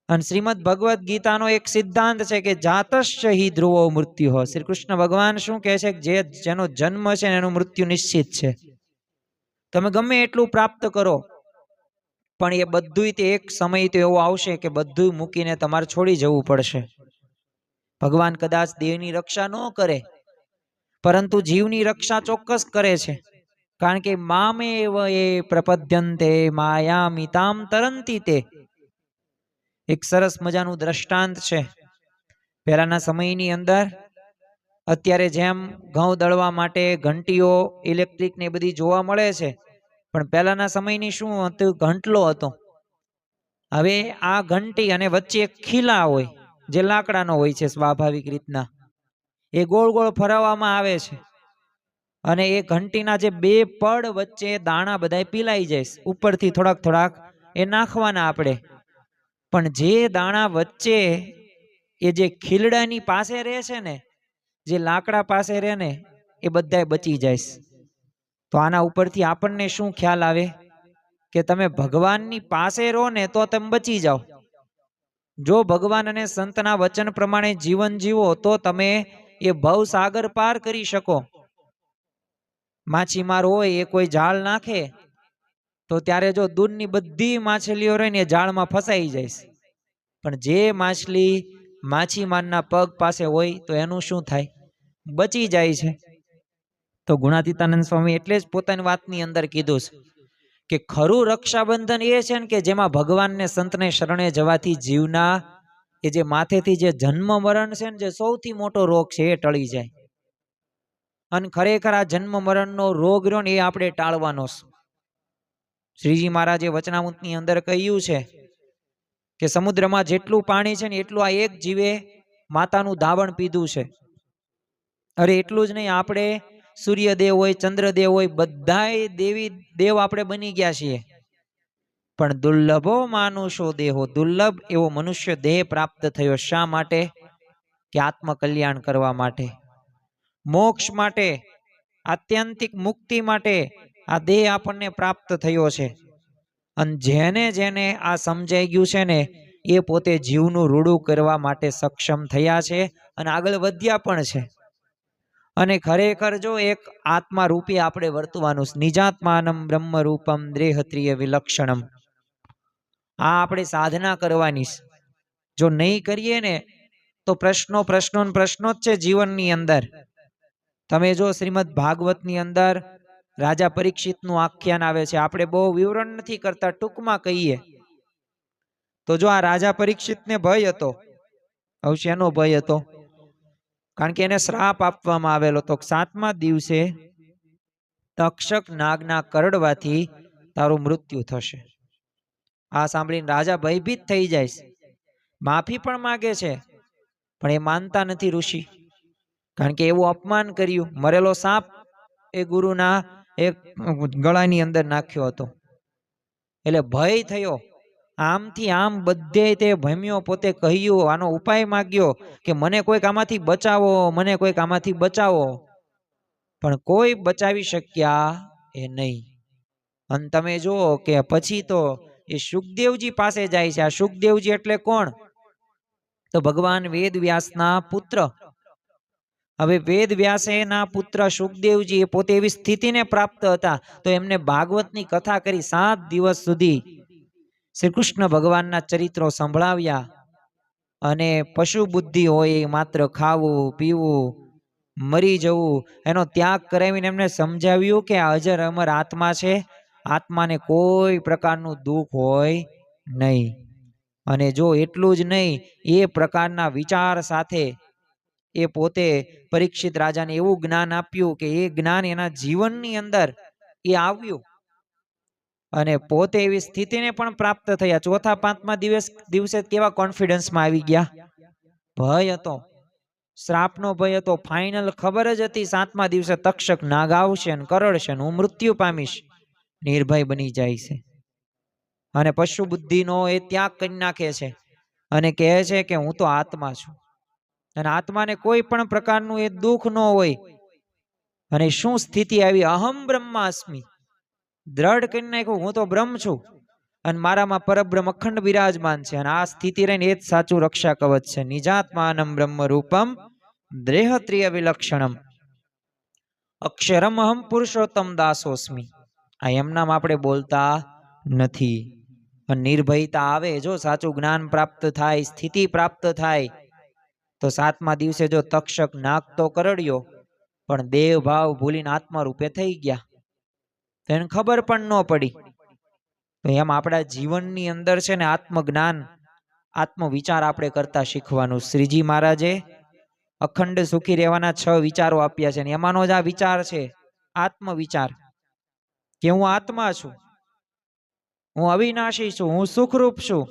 અને શ્રીમદ ભગવદ્ ગીતાનો એક સિદ્ધાંત છે કે જાતશ્ચ હિ ધ્રુવો મૃત્યુ. શ્રી કૃષ્ણ ભગવાન શું કહે છે? જેનો જન્મ છે એનું મૃત્યુ નિશ્ચિત છે. તમે ગમે એટલું પ્રાપ્ત કરો, પણ એ બધું તે એક સમય તો એવો આવશે કે બધું મૂકીને તમારે છોડી જવું પડશે. ભગવાન કદાચ દેહની રક્ષા ન કરે, પરંતુ જીવની રક્ષા ચોક્કસ કરે છે. કારણ કે મામેવ એ પ્રપદ્યન્તે માયામિતામ તરંતિ તે. એક સરસ મજાનું દ્રષ્ટાંત છે પહેલાના સમયની અંદર અત્યારે જેમ ઘઉં દળવા માટે ઘંટીઓ ઇલેક્ટ્રિક ને બધી જોવા મળે છે, પણ પહેલાના સમયની શું હતું? ઘંટલો હતો. હવે આ ઘંટી અને વચ્ચે એક ખીલા હોય જે લાકડાનો હોય છે સ્વાભાવિક રીતના, એ ગોળ ગોળ ફરાવવામાં આવે છે અને એ ઘંટીના જે બે પડ વચ્ચે દાણા બધાય પીલાઈ જાય, ઉપરથી થોડાક થોડાક એ નાખવાના આપણે. પણ જે દાણા વચ્ચે એ જે ખીલડાની પાસે રહે છે ને, જે લાકડા પાસે રહે ને, એ બધાય બચી જાય. તો આના ઉપરથી આપણને શું ખ્યાલ આવે કે તમે ભગવાનની પાસે રહો ને તો તમે બચી જાઓ. જો ભગવાન અને સંતના વચન પ્રમાણે જીવન જીવો તો તમે એ ભવસાગર પાર કરી શકો. માછીમાર હોય એ કોઈ જાળ નાખે તો ત્યારે જો દૂરની બધી માછલીઓ રહે ને એ જાળમાં ફસાઈ જાય, પણ જે માછલી માછીમારના પગ પાસે હોય તો એનું શું થાય? બચી જાય છે. તો ગુણાતીતાનંદ સ્વામી એટલે જ પોતાની વાતની અંદર કીધું છે કે ખરું રક્ષાબંધન એ છે ને કે જેમાં ભગવાનને સંતને શરણે જવાથી જીવના એ જે માથેથી જે જન્મ મરણ છે ને, જે સૌથી મોટો રોગ છે, એ ટળી જાય. અને ખરેખર આ જન્મ મરણનો રોગ રહ્યો ને એ આપણે ટાળવાનો છે. શ્રીજી મહારાજે વચનામૃતની અંદર કહ્યું છે કે સમુદ્રમાં જેટલું પાણી છે ને એટલું આ એક જીવે માતાનું ધાવણ પીધું છે. અરે એટલું જ નહીં, આપણે સૂર્યદેવ હોય, ચંદ્રદેવ હોય, બધાય દેવી દેવ આપણે બની ગયા છીએ, પણ દુર્લભો માનુષો દેહો, દુર્લભ એવો મનુષ્ય દેહ પ્રાપ્ત થયો. શા માટે? કે આત્મકલ્યાણ કરવા માટે, મોક્ષ માટે, આત્યંતિક મુક્તિ માટે આ દેહ આપણને પ્રાપ્ત થયો છે. અને જેને જેને આ સમજાઈ ગયું છે ને એ પોતે જીવનું રૂડું કરવા માટે સક્ષમ થયા છે અને આગળ વધ્યા પણ છે. અને ખરેખર જો એક આત્મા રૂપી આપણે વર્તવાનું, નિજાત્માનમ બ્રહ્મ રૂપમ દેહત્રિય વિલક્ષણમ, આ આપણે સાધના કરવાની. જો નહીં કરીએ ને તો પ્રશ્નો જ છે જીવનની અંદર. તમે જો શ્રીમદ ભાગવતની અંદર રાજા પરીક્ષિતનું આખ્યાન આવે છે, આપણે બહુ વિવરણ નથી કરતા, ટૂંકમાં કહીએ તો જો આ રાજા પરીક્ષિતને ભય હતો. હવે શેનો ભય હતો? કારણ કે એને શ્રાપ આપવામાં આવેલો તો 7મા દિવસે તક્ષક નાગના કરડવાથી તારું મૃત્યુ થશે. આ સાંભળીને રાજા ભયભીત થઈ જાય, માફી પણ માગે છે, પણ એ માનતા નથી ઋષિ, કારણ કે એવું અપમાન કર્યું. મરેલો સાપ એ ગુરુના એક ગળાની અંદર નાખ્યો હતો, એટલે ભય થયો. આમથી આમ બધે તે ભમ્યો, પોતે કહ્યું, આનો ઉપાય માગ્યો કે મને કોઈક આમાંથી બચાવો, મને કોઈક આમાંથી બચાવો, પણ કોઈ બચાવી શક્યા એ નહીં. અને તમે જુઓ કે પછી તો એ સુખદેવજી પાસે જાય છે. આ સુખદેવજી એટલે કોણ? તો ભગવાન વેદ વ્યાસના પુત્ર. હવે વેદ વ્યાસના પુત્ર સુખદેવજી એ પોતે એવી સ્થિતિને પ્રાપ્ત હતા તો એમને ભાગવતની કથા કરી 7 દિવસ સુધી શ્રી કૃષ્ણ ભગવાનના ચરિત્રો સંભળાવ્યા. અને પશુ બુદ્ધિ હોય માત્ર ખાવું પીવું મરી જવું એનો ત્યાગ કરાવીને એમને સમજાવ્યું કે અજર અમર આત્મા છે, આત્માને કોઈ પ્રકારનું દુઃખ હોય નહીં. અને જો એટલું જ નહીં, એ પ્રકારના વિચાર સાથે એ પોતે પરીક્ષિત રાજાને એવું જ્ઞાન આપ્યું કે એ જ્ઞાન એના જીવનની અંદર એ આવ્યું અને પોતે એવી સ્થિતિને પણ પ્રાપ્ત થયા. 4થા 5મા દિવસે કેવા કોન્ફિડન્સમાં આવી ગયા? ભય હતો, શ્રાપનો ભય હતો. ફાઇનલ ખબર જ હતી 7મા દિવસે તક્ષક નાગ આવશે અને કરડશે, હું મૃત્યુ પામીશ. નિર્ભય બની જાય છે અને પશુ બુદ્ધિનો એ ત્યાગ કરી નાખે છે અને કહે છે કે હું તો આત્મા છું અને આત્માને કોઈ પણ પ્રકારનું એ દુઃખ ન હોય. અને શું સ્થિતિ આવી? અહમ બ્રહ્માસ્મિ, દ્રઢ કરી નાખ્યું, હું તો બ્રહ્મ છું અને મારામાં પરબ્રહ્મ અખંડ બિરાજમાન છે. અને આ સ્થિતિ રહીને એ જ સાચું રક્ષા કવચ છે. નિજાત્માનમ બ્રહ્મ રૂપમ દેહત્રિય વિલક્ષણમ અક્ષરમ અહમ પુરુષોત્તમ દાસોસ્મિ. આ એમનામ આપણે બોલતા નથી. નિર્ભયતા આવે, જો સાચું જ્ઞાન પ્રાપ્ત થાય, સ્થિતિ પ્રાપ્ત થાય તો 7મા દિવસે જો તક્ષક નાગ તો કરડ્યો પણ દેહ ભાવ ભૂલીને આત્મા રૂપે થઈ ગયા, એને ખબર પણ ન પડી. તો એમ આપણા જીવનની અંદર છે ને આત્મજ્ઞાન આત્મવિચાર આપણે કરતા શીખવાનું. શ્રીજી મહારાજે અખંડ સુખી રહેવાના 6 વિચારો આપ્યા છે, અને એમાંનો જ આ વિચાર છે આત્મવિચાર, કે હું આત્મા છું, હું અવિનાશી છું, હું સુખરૂપ છું,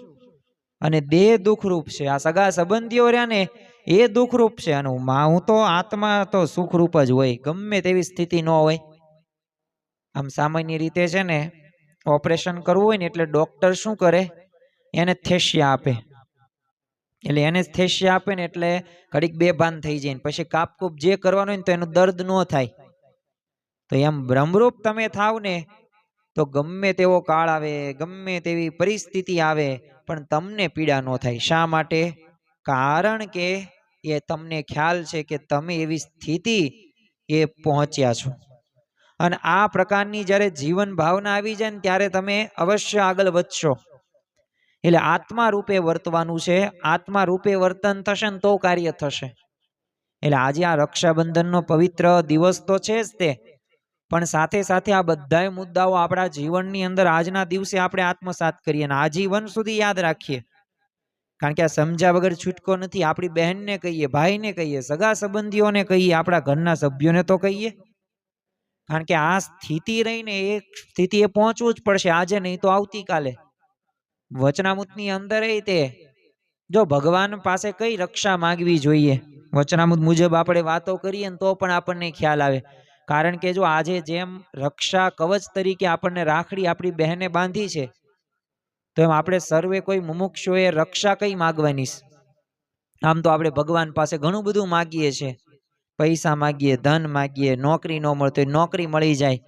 અને દેહ દુઃખરૂપ છે. આ સગા સંબંધીઓ રહ્યા ને એ દુઃખરૂપ છે, અને હું તો આત્મા તો સુખરૂપ જ હોય, ગમે તેવી સ્થિતિ ન હોય. આમ સામાન્ય રીતે છે ને ઓપરેશન કરવું હોય ને એટલે ડોક્ટર શું કરે, એને થેશિયા આપે. એટલે એને થેશિયા આપે ને એટલે ઘડીક બેભાન થઈ જાય, પછી કાપકૂપ જે કરવાનું હોય ને તો એનું દર્દ ન થાય. તો એમ બ્રહ્મરૂપ તમે થાવ ને તો ગમે તેવો કાળ આવે, ગમે તેવી પરિસ્થિતિ આવે, પણ તમને પીડા ન થાય. શા માટે? કારણ કે એ તમને ખ્યાલ છે કે તમે એવી સ્થિતિ એ પહોંચ્યા છો. અને આ પ્રકારની જ્યારે જીવન ભાવના આવી જાય ને ત્યારે તમે અવશ્ય આગળ વધશો. એટલે આત્મા રૂપે વર્તવાનું છે. આત્મા રૂપે વર્તન થશે ને તો કાર્ય થશે. એટલે આજે આ રક્ષાબંધનનો પવિત્ર દિવસ તો છે જ તે, પણ સાથે સાથે આ બધા મુદ્દાઓ આપણા જીવનની અંદર આજના દિવસે આપણે આત્મસાત કરીએ અને આજીવન સુધી યાદ રાખીએ. કારણ કે આ સમજ્યા વગર છૂટકો નથી. આપણી બહેનને કહીએ, ભાઈને કહીએ, સગા સંબંધીઓને કહીએ, આપણા ઘરના સભ્યોને તો કહીએ. કારણ કે આ સ્થિતિ રહીને એ સ્થિતિએ પહોંચવું જ પડશે, આજે નહીં તો આવતીકાલે. વચનામૃતની અંદર તે જો ભગવાન પાસે કઈ રક્ષા માંગવી જોઈએ, વચનામૃત મુજબ આપણે વાતો કરીએ ને તો પણ આપણને ખ્યાલ આવે. કારણ કે જો આજે જેમ રક્ષા કવચ તરીકે આપણને રાખડી આપણી બહેને બાંધી છે, તો એમ આપણે સર્વે કોઈ મુમુક્ષુએ રક્ષા કઈ માગવાની? આમ તો આપણે ભગવાન પાસે ઘણું બધું માગીએ છીએ. પૈસા માગીએ, ધન માગીએ, નોકરી ન મળતી હોય નોકરી મળી જાય,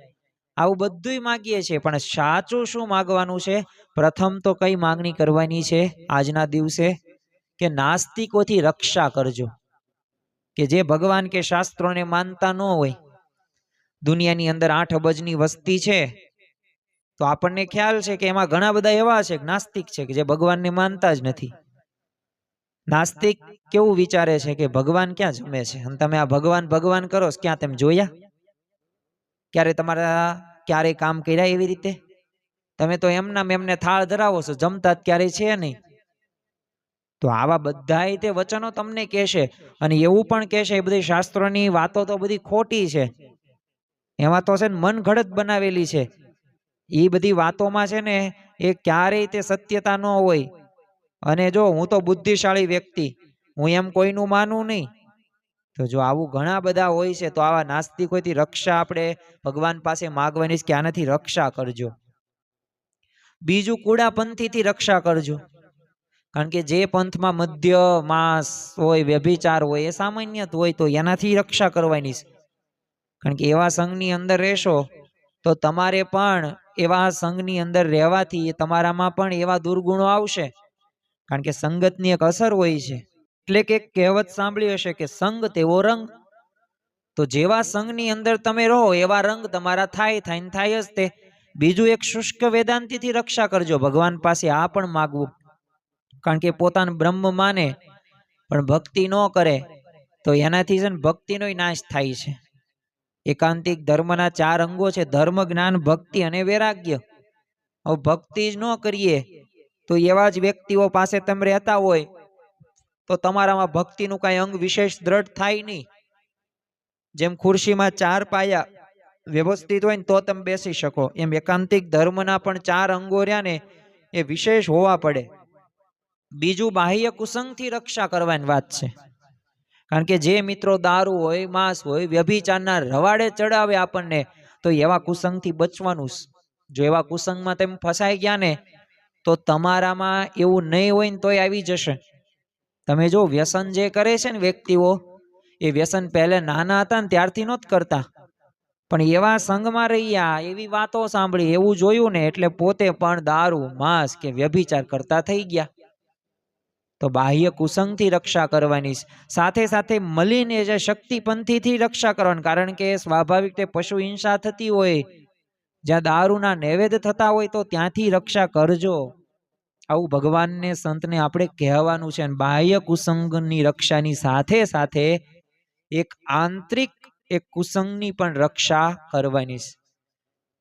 આવું બધું માગીએ છીએ. પણ સાચું શું માગવાનું છે? પ્રથમ તો કઈ માંગણી કરવાની છે આજના દિવસે? કે નાસ્તિકોથી રક્ષા કરજો. કે જે ભગવાન કે શાસ્ત્રોને માનતા ન હોય. દુનિયાની અંદર 8 અબજની વસ્તી છે, તો આપણને ખ્યાલ છે કે એમાં ઘણા બધા એવા છે નાસ્તિક છે કે જે ભગવાનને માનતા જ નથી. નાસ્તિક કેવું વિચારે છે કે ભગવાન ક્યાં જમે છે, અને તમે આ ભગવાન ભગવાન કરો, ક્યાં તમે જોયા? ક્યારે તમારા ક્યારેય કામ કર્યા એવી રીતે? તમે તો એમના એમને થાળ ધરાવો છો, જમતા ક્યારેય છે નહીં. તો આવા બધા તે વચનો તમને કહેશે, અને એવું પણ કહેશે એ બધી શાસ્ત્રોની વાતો તો બધી ખોટી છે, એમાં તો છે ને મન ઘડત બનાવેલી છે. એ બધી વાતોમાં છે ને એ ક્યારેય તે સત્યતા ન હોય. અને જો હું તો બુદ્ધિશાળી વ્યક્તિ, હું એમ કોઈનું માનું નહીં. તો જો આવું ઘણા બધા હોય છે, તો આવા નાસ્તિકોથી રક્ષા આપણે ભગવાન પાસે માગવાની છે કે આનાથી રક્ષા કરજો. બીજું, કુડા પંથીથી રક્ષા કરજો. કારણ કે જે પંથમાં મધ્ય માંસ હોય, વ્યભિચાર હોય, એ સામાન્ય હોય, તો એનાથી રક્ષા કરવાની છે. કારણ કે એવા સંઘની અંદર રહેશો તો તમારે પણ એવા સંઘની અંદર રહેવાથી તમારામાં પણ એવા દુર્ગુણો આવશે. કારણ કે સંગતની એક અસર હોય છે. એટલે કે કહેવત સાંભળી હશે કે સંગ તેવો રંગ. તો જેવા સંઘની અંદર તમે રહો એવા રંગ તમારા થાય જ તે. બીજું, એક શુષ્ક વેદાંતિથી રક્ષા કરજો. ભગવાન પાસે આ પણ માગવું. કારણ કે પોતાનું બ્રહ્મ માને પણ ભક્તિ ન કરે તો એનાથી છે ને ભક્તિનો નાશ થાય છે. એકાંતિક ધર્મના 4 અંગો છે: ધર્મ, જ્ઞાન, ભક્તિ અને વૈરાગ્ય. હવે ભક્તિ જ ન કરીએ તો એવા જ વ્યક્તિઓ પાસે તમે રહેતા હોય તો તમારામાં ભક્તિનું કાંઈ અંગ વિશેષ દ્રઢ થાય નહીં. જેમ ખુરશીમાં 4 પાયા વ્યવસ્થિત હોય ને તો તમે બેસી શકો, એમ એકાંતિક ધર્મના પણ 4 અંગો રહ્યા ને એ વિશેષ હોવા પડે. બીજું, બાહ્ય કુસંગથી રક્ષા કરવાની વાત છે. કારણ કે જે મિત્રો દારૂ હોય, માંસ હોય, વ્યભિચારના રવાડે ચડાવે આપણને, તો એવા કુસંગથી બચવાનું. જો એવા કુસંગમાં તમે ફસાઈ ગયા ને તો તમારામાં એવું નહીં હોય ને તોય આવી જશે. તમે જો વ્યસન જે કરે છે ને વ્યક્તિઓ, એ વ્યસન પહેલે નાના હતા ને ત્યારથી નહોત કરતા, પણ એવા સંઘમાં રહ્યા, એવી વાતો સાંભળી, એવું જોયું ને એટલે પોતે પણ દારૂ, માંસ કે વ્યભિચાર કરતા થઈ ગયા. તો બાહ્ય કુસંગથી રક્ષા કરવાની. સાથે સાથે મલિન જે શક્તિપંથીથી રક્ષા કરવાની. કારણ કે સ્વાભાવિક તે પશુ હિંસા થતી હોય, જ્યાં દારૂના નૈવેદ્ય થતા હોય, તો ત્યાંથી રક્ષા કરજો. આવું ભગવાનને, સંતને આપણે કહેવાનું છે. અને બાહ્ય કુસંગની રક્ષાની સાથે સાથે એક આંતરિક એક કુસંગની પણ રક્ષા કરવાની છે.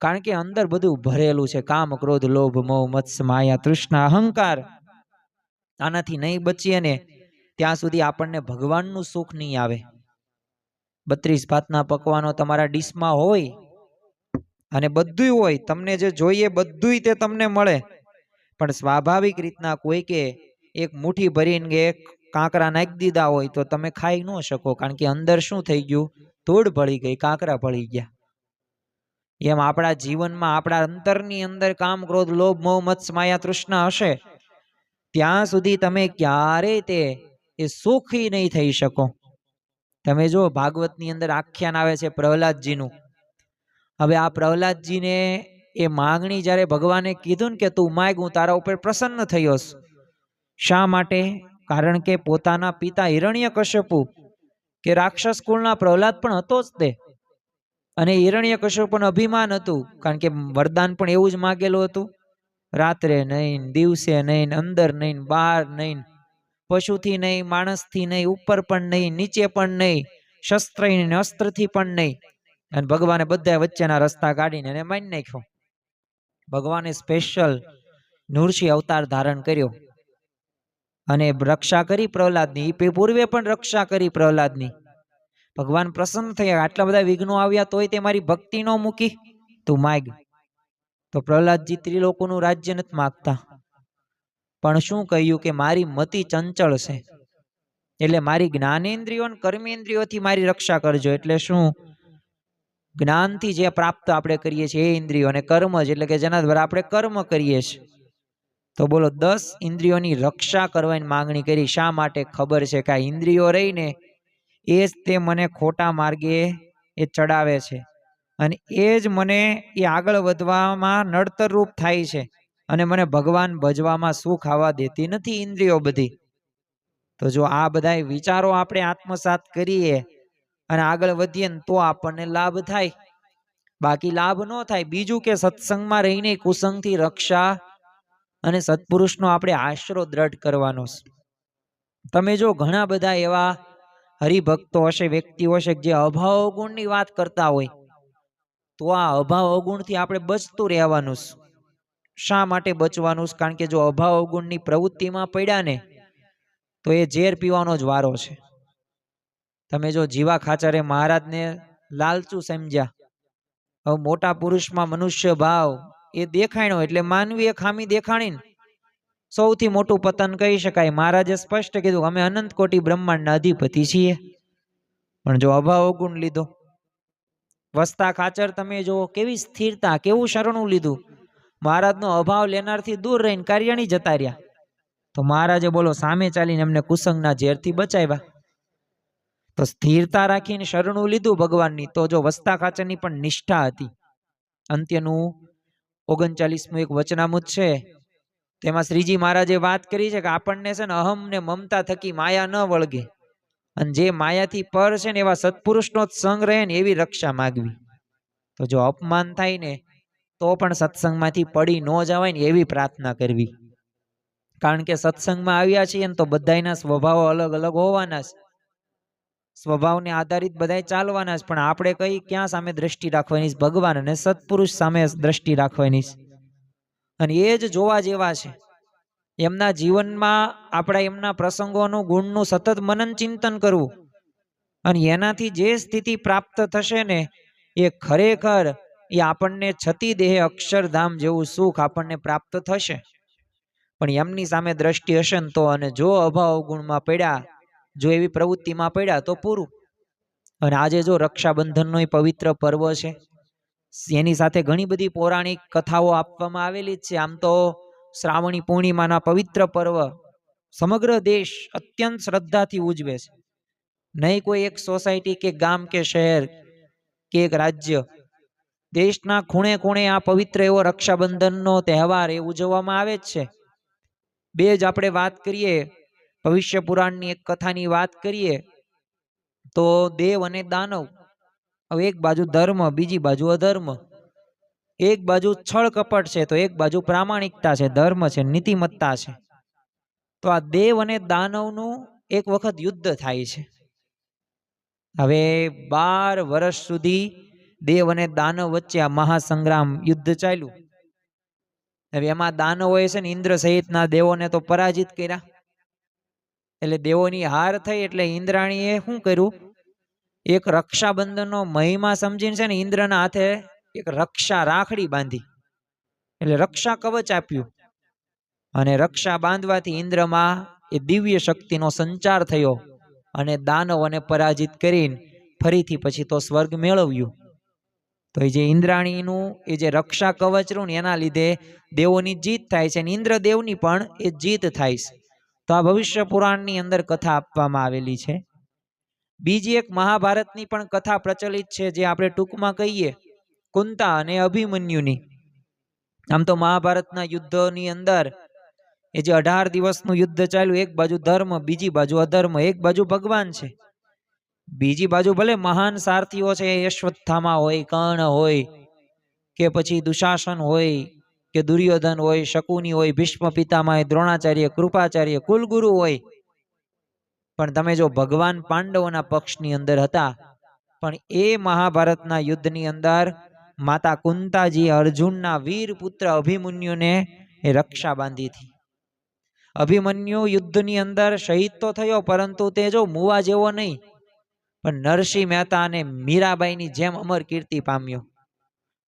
કારણ કે અંદર બધું ભરેલું છે: કામ, ક્રોધ, લોભ, મોહ, મત્સર, માયા, તૃષ્ણા, અહંકાર. આનાથી નહીં બચીએ ને ત્યાં સુધી આપણને ભગવાનનું સુખ નહીં આવે. 32 ભાતના પકવાનો તમારા ડીશમાં હોય અને બધુંય હોય, તમને જે જોઈએ બધુંય તે તમને મળે, પણ સ્વાભાવિક રીતના કોઈ કે એક મુઠ્ઠી ભરીને એક કાંકરા નાખી દીધા હોય તો તમે ખાઈ ન શકો, કારણ કે અંદર શું થઈ ગયું? ધૂળ ભળી ગઈ, કાંકરા ભળી ગયા. એમ આપણા જીવનમાં આપણા અંતરની અંદર કામ, ક્રોધ, લોભ, મોહ, મત્સર, માયા, તૃષ્ણા હશે ત્યાં સુધી તમે ક્યારેય તે સુખી નહીં થઈ શકો. તમે જો ભાગવતની અંદર આખ્યાન આવે છે પ્રહલાદજીનું. હવે આ પ્રહલાદજીને એ માંગણી જ્યારે ભગવાને કીધું ને કે તું માગ, હું તારા ઉપર પ્રસન્ન થયો. શા માટે? કારણ કે પોતાના પિતા હિરણ્યકશ્યપુ કે રાક્ષસ કુળના પ્રહલાદ પણ હતો જ તે, અને હિરણ્યકશ્યપુનું અભિમાન હતું, કારણ કે વરદાન પણ એવું જ માગેલું હતું, રાત્રે નહીં, દિવસે નહીં, અંદર નહીં, બહાર નહીં, પશુથી નહીં, માણસથી નહીં, ઉપર પણ નહીં, નીચે પણ નહીં, શસ્ત્ર ને અસ્ત્રથી પણ નહીં. અને ભગવાને બધા વચ્ચેના રસ્તા કાઢીને એને મારી નાખ્યો. ભગવાને સ્પેશિયલ નૃસિંહ અવતાર ધારણ કર્યો અને રક્ષા કરી પ્રહલાદની. એ પૂર્વે પણ રક્ષા કરી પ્રહલાદની. ભગવાન પ્રસન્ન થયા, આટલા બધા વિઘ્નો આવ્યા તોય તે મારી ભક્તિ ન મૂકી, તું માગ. તો પ્રહલાદજી ત્રિલોકોનું રાજ્ય નથી માગતા, પણ શું કહ્યું કે મારી મતિ ચંચળ છે, એટલે મારી જ્ઞાનેન્દ્રિયો અને કર્મેન્દ્રિયોથી મારી રક્ષા કરજો. એટલે શું? જ્ઞાનથી જે પ્રાપ્ત આપણે કરીએ છીએ એ ઇન્દ્રિયો, અને કર્મ જ એટલે કે જેના દ્વારા આપણે કર્મ કરીએ છીએ. તો બોલો 10 ઇન્દ્રિયોની રક્ષા કરવાની માંગણી કરી. શા માટે? ખબર છે કે આ ઇન્દ્રિયો રહીને એ જ તે મને ખોટા માર્ગે એ ચડાવે છે, અને એ જ મને એ આગળ વધવામાં નડતર રૂપ થાય છે, અને મને ભગવાન ભજવામાં સુખ આવવા દેતી નથી ઇન્દ્રિયો બધી. તો જો આ બધા વિચારો આપણે આત્મસાત કરીએ અને આગળ વધીએ ને તો આપણને લાભ થાય, બાકી લાભ ન થાય. બીજું કે સત્સંગમાં રહીને કુસંગથી રક્ષા અને સત્પુરુષનો આપણે આશરો દ્રઢ કરવાનો. તમે જો ઘણા બધા એવા હરિભક્તો હશે, વ્યક્તિઓ હશે જે અભાવ અવગુણની વાત કરતા હોય, તો આ અભાવ અવગુણથી આપણે બચતું રહેવાનું. શા માટે બચવાનું? કારણ કે જો અભાવ અવગુણની પ્રવૃત્તિમાં પડ્યા ને તો એ ઝેર પીવાનો જ વારો છે. તમે જો જીવા ખાચરે મહારાજને લાલચુ સમજ્યા. હવે મોટા પુરુષમાં મનુષ્ય ભાવ એ દેખાણો એટલે માનવીય ખામી દેખાણીને સૌથી મોટું પતન કહી શકાય. મહારાજે સ્પષ્ટ કીધું, અમે અનંત કોટી બ્રહ્માંડના અધિપતિ છીએ. પણ જો અભાવ અવગુણ લીધો, વસતા ખાચર તમે જો કેવી સ્થિરતા, કેવું શરણું લીધું. મહારાજનો અભાવ લેનારથી દૂર રહીને કાર્યણી જતા રહ્યા. તો મહારાજે બોલો સામે ચાલીને એમને કુસંગના ઝેરથી બચાવ્યા. તો સ્થિરતા રાખીને શરણું લીધું ભગવાનની. તો જો વસતા ખાચરની પણ નિષ્ઠા હતી. અંત્યનું 39મું એક વચનામૃત છે, તેમાં શ્રીજી મહારાજે વાત કરી છે કે આપણને છે ને અહમ ને મમતા થકી માયા ન વળગે, અને જે માયાથી પર છે ને એવા સત્પુરુષનો જ સંગ રહે ને એવી રક્ષા માગવી. તો જો અપમાન થાય ને તો પણ સત્સંગમાંથી પડી ન જવાય ને એવી પ્રાર્થના કરવી. કારણ કે સત્સંગમાં આવ્યા છીએ ને તો બધાના સ્વભાવો અલગ અલગ હોવાના છે. સ્વભાવને આધારિત બધાય ચાલવાના છે, પણ આપણે કઈ ક્યાં સામે દ્રષ્ટિ રાખવાની? ભગવાન અને સત્પુરુષ સામે દ્રષ્ટિ રાખવાની. અને એ જ જોવા જેવા છે. એમના જીવનમાં આપણા એમના પ્રસંગોનું ગુણનું સતત મનન ચિંતન કરવું, અને એનાથી જે સ્થિતિ પ્રાપ્ત થશે ને એ ખરેખર એ આપણને છતી દેહે અક્ષરધામ જેવું સુખ આપણને પ્રાપ્ત થશે. પણ એમની સામે દ્રષ્ટિ હશે ને તો, અને જો અભાવ ગુણમાં પડ્યા, જો એવી પ્રવૃત્તિમાં પડ્યા તો પૂરું. અને આજે જો રક્ષાબંધનનો પવિત્ર પર્વ છે, એની સાથે ઘણી બધી પૌરાણિક કથાઓ આપવામાં આવેલી જ છે. આમ તો શ્રાવણી પૂર્ણિમાના પવિત્ર પર્વ સમગ્ર દેશ અત્યંત શ્રદ્ધાથી ઉજવે છે. નહીં કોઈ એક સોસાયટી કે ગામ કે શહેર કે એક રાજ્ય, દેશના ખૂણે ખૂણે આ પવિત્ર એવો રક્ષાબંધનનો તહેવાર એ ઉજવવામાં આવે જ છે. બે જ આપણે વાત કરીએ, ભવિષ્ય પુરાણની એક કથાની વાત કરીએ તો દેવ અને દાનવ. હવે એક બાજુ ધર્મ, બીજી બાજુ અધર્મ. એક બાજુ છળ કપટ છે તો એક બાજુ પ્રામાણિકતા છે, ધર્મ છે, નીતિમત્તા છે. તો આ દેવ અને દાનવનું એક વખત યુદ્ધ થાય છે. હવે 12 વર્ષ સુધી દેવ અને દાનવ વચ્ચે આ મહાસંગ્રામ યુદ્ધ ચાલ્યું. હવે એમાં દાનવોએ છે ને ઇન્દ્ર સહિતના દેવોને તો પરાજિત કર્યા, એટલે દેવોની હાર થઈ એટલે ઇન્દ્રાણીએ શું કર્યું, એક રક્ષાબંધનનો મહિમા સમજીને છે ને ઇન્દ્રના હાથે એક રક્ષા રાખડી બાંધી, એટલે રક્ષા કવચ આપ્યું. અને રક્ષા બાંધવાથી ઇન્દ્રમાં એ દિવ્ય શક્તિનો સંચાર થયો અને દાનવોને પરાજિત કરીને ફરીથી પછી તો સ્વર્ગ મેળવ્યું. તો એ જે ઇન્દ્રાણીનું એ જે રક્ષા કવચ રહ્યું ને એના લીધે દેવોની જીત થાય છે અને ઇન્દ્રદેવની પણ એ જીત થાય છે. તો આ ભવિષ્ય પુરાણની અંદર કથા આપવામાં આવેલી છે. બીજી એક મહાભારતની પણ કથા પ્રચલિત છે, જે આપણે ટૂંકમાં કહીએ કુંતા અને અભિમન્યુની. આમ તો મહાભારતના યુદ્ધની અંદર એ જે 18 દિવસનું યુદ્ધ ચાલ્યું, એક બાજુ ધર્મ, બીજી બાજુ અધર્મ, એક બાજુ ભગવાન છે, બીજી બાજુ ભલે મહાન સારથીઓ છે, અશ્વત્થામા હોય, કર્ણ હોય, કે પછી દુશાસન હોય, કે દુર્યોધન હોય, શકુની હોય, ભીષ્મ પિતામહ, દ્રોણાચાર્ય, કૃપાચાર્ય, કુલગુરુ હોય. પણ તમે જો ભગવાન પાંડવોના પક્ષની અંદર હતા, પણ એ મહાભારતના યુદ્ધની અંદર માતા કુંતાજી અર્જુનના વીર પુત્ર અભિમન્યુને એ રક્ષા બાંધી હતી. અભિમન્યુ યુદ્ધની અંદર શહીદ તો થયો, પરંતુ તે જો મુવા જેવો નહીં, પણ નરસિંહ મહેતા અને મીરાબાઈની જેમ અમર કીર્તિ પામ્યો.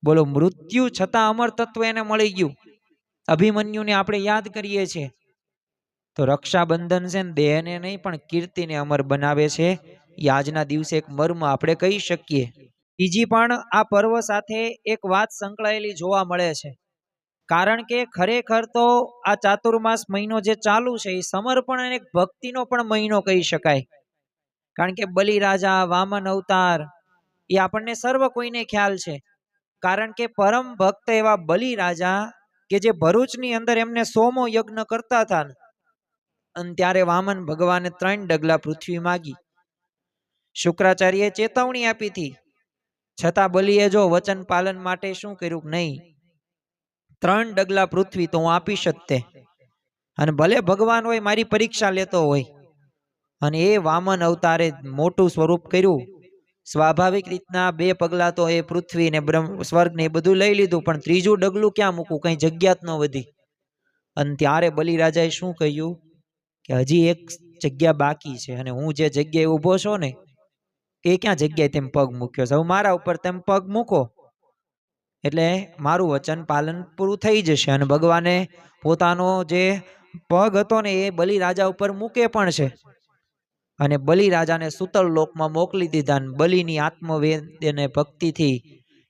બોલો, મૃત્યુ છતાં અમર તત્વ એને મળી ગયું. અભિમન્યુને આપણે યાદ કરીએ છીએ. તો રક્ષાબંધન છે ને દેહને નહીં પણ કીર્તિને અમર બનાવે છે. એ આજના દિવસે એક મર્મ આપણે કહી શકીએ. બીજી પણ આ પર્વ સાથે એક વાત સંકળાયેલી જોવા મળે છે. કારણ કે ખરેખર તો આ ચાતુર્માસ મહિનો જે ચાલુ છે એ સમર્પણ અને ભક્તિનો પણ મહિનો કહી શકાય. કારણ કે બલિરાજા, વામન અવતાર એ આપણને સર્વ કોઈને ખ્યાલ છે. કારણ કે પરમ ભક્ત એવા બલિરાજા કે જે ભરૂચની અંદર એમને 100મો યજ્ઞ કરતા હતા, અને ત્યારે વામન ભગવાને 3 ડગલા પૃથ્વી માગી. શુક્રાચાર્યએ ચેતવણી આપી હતી, છતાં બલિએ જો વચન પાલન માટે શું કર્યું, નહીં, 3 ડગલા પૃથ્વી તો હું આપીશ જ તે. અને ભલે ભગવાન હોય, મારી પરીક્ષા લેતો હોય, અને એ વામન અવતારે મોટું સ્વરૂપ કર્યું. સ્વાભાવિક રીતના 2 પગલા તો એ પૃથ્વી ને સ્વર્ગ ને બધું લઈ લીધું, પણ 3જું ડગલું ક્યાં મૂકવું, કઈ જગ્યા જ ન વધી. અને ત્યારે બલિરાજાએ શું કહ્યું કે હજી એક જગ્યા બાકી છે, અને હું જે જગ્યાએ ઊભો છો ને એ ક્યાં જગ્યાએ તેમ પગ મૂક્યો છે, હવે મારા ઉપર તેમ પગ મૂકો એટલે મારું વચન પાલન પૂરું થઈ જશે. અને ભગવાને પોતાનો જે પગ હતો ને એ બલિરાજા ઉપર મૂકે પણ છે, અને બલિરાજાને સુતલ લોકમાં મોકલી દીધા. બલિની આત્મવેદ અને ભક્તિથી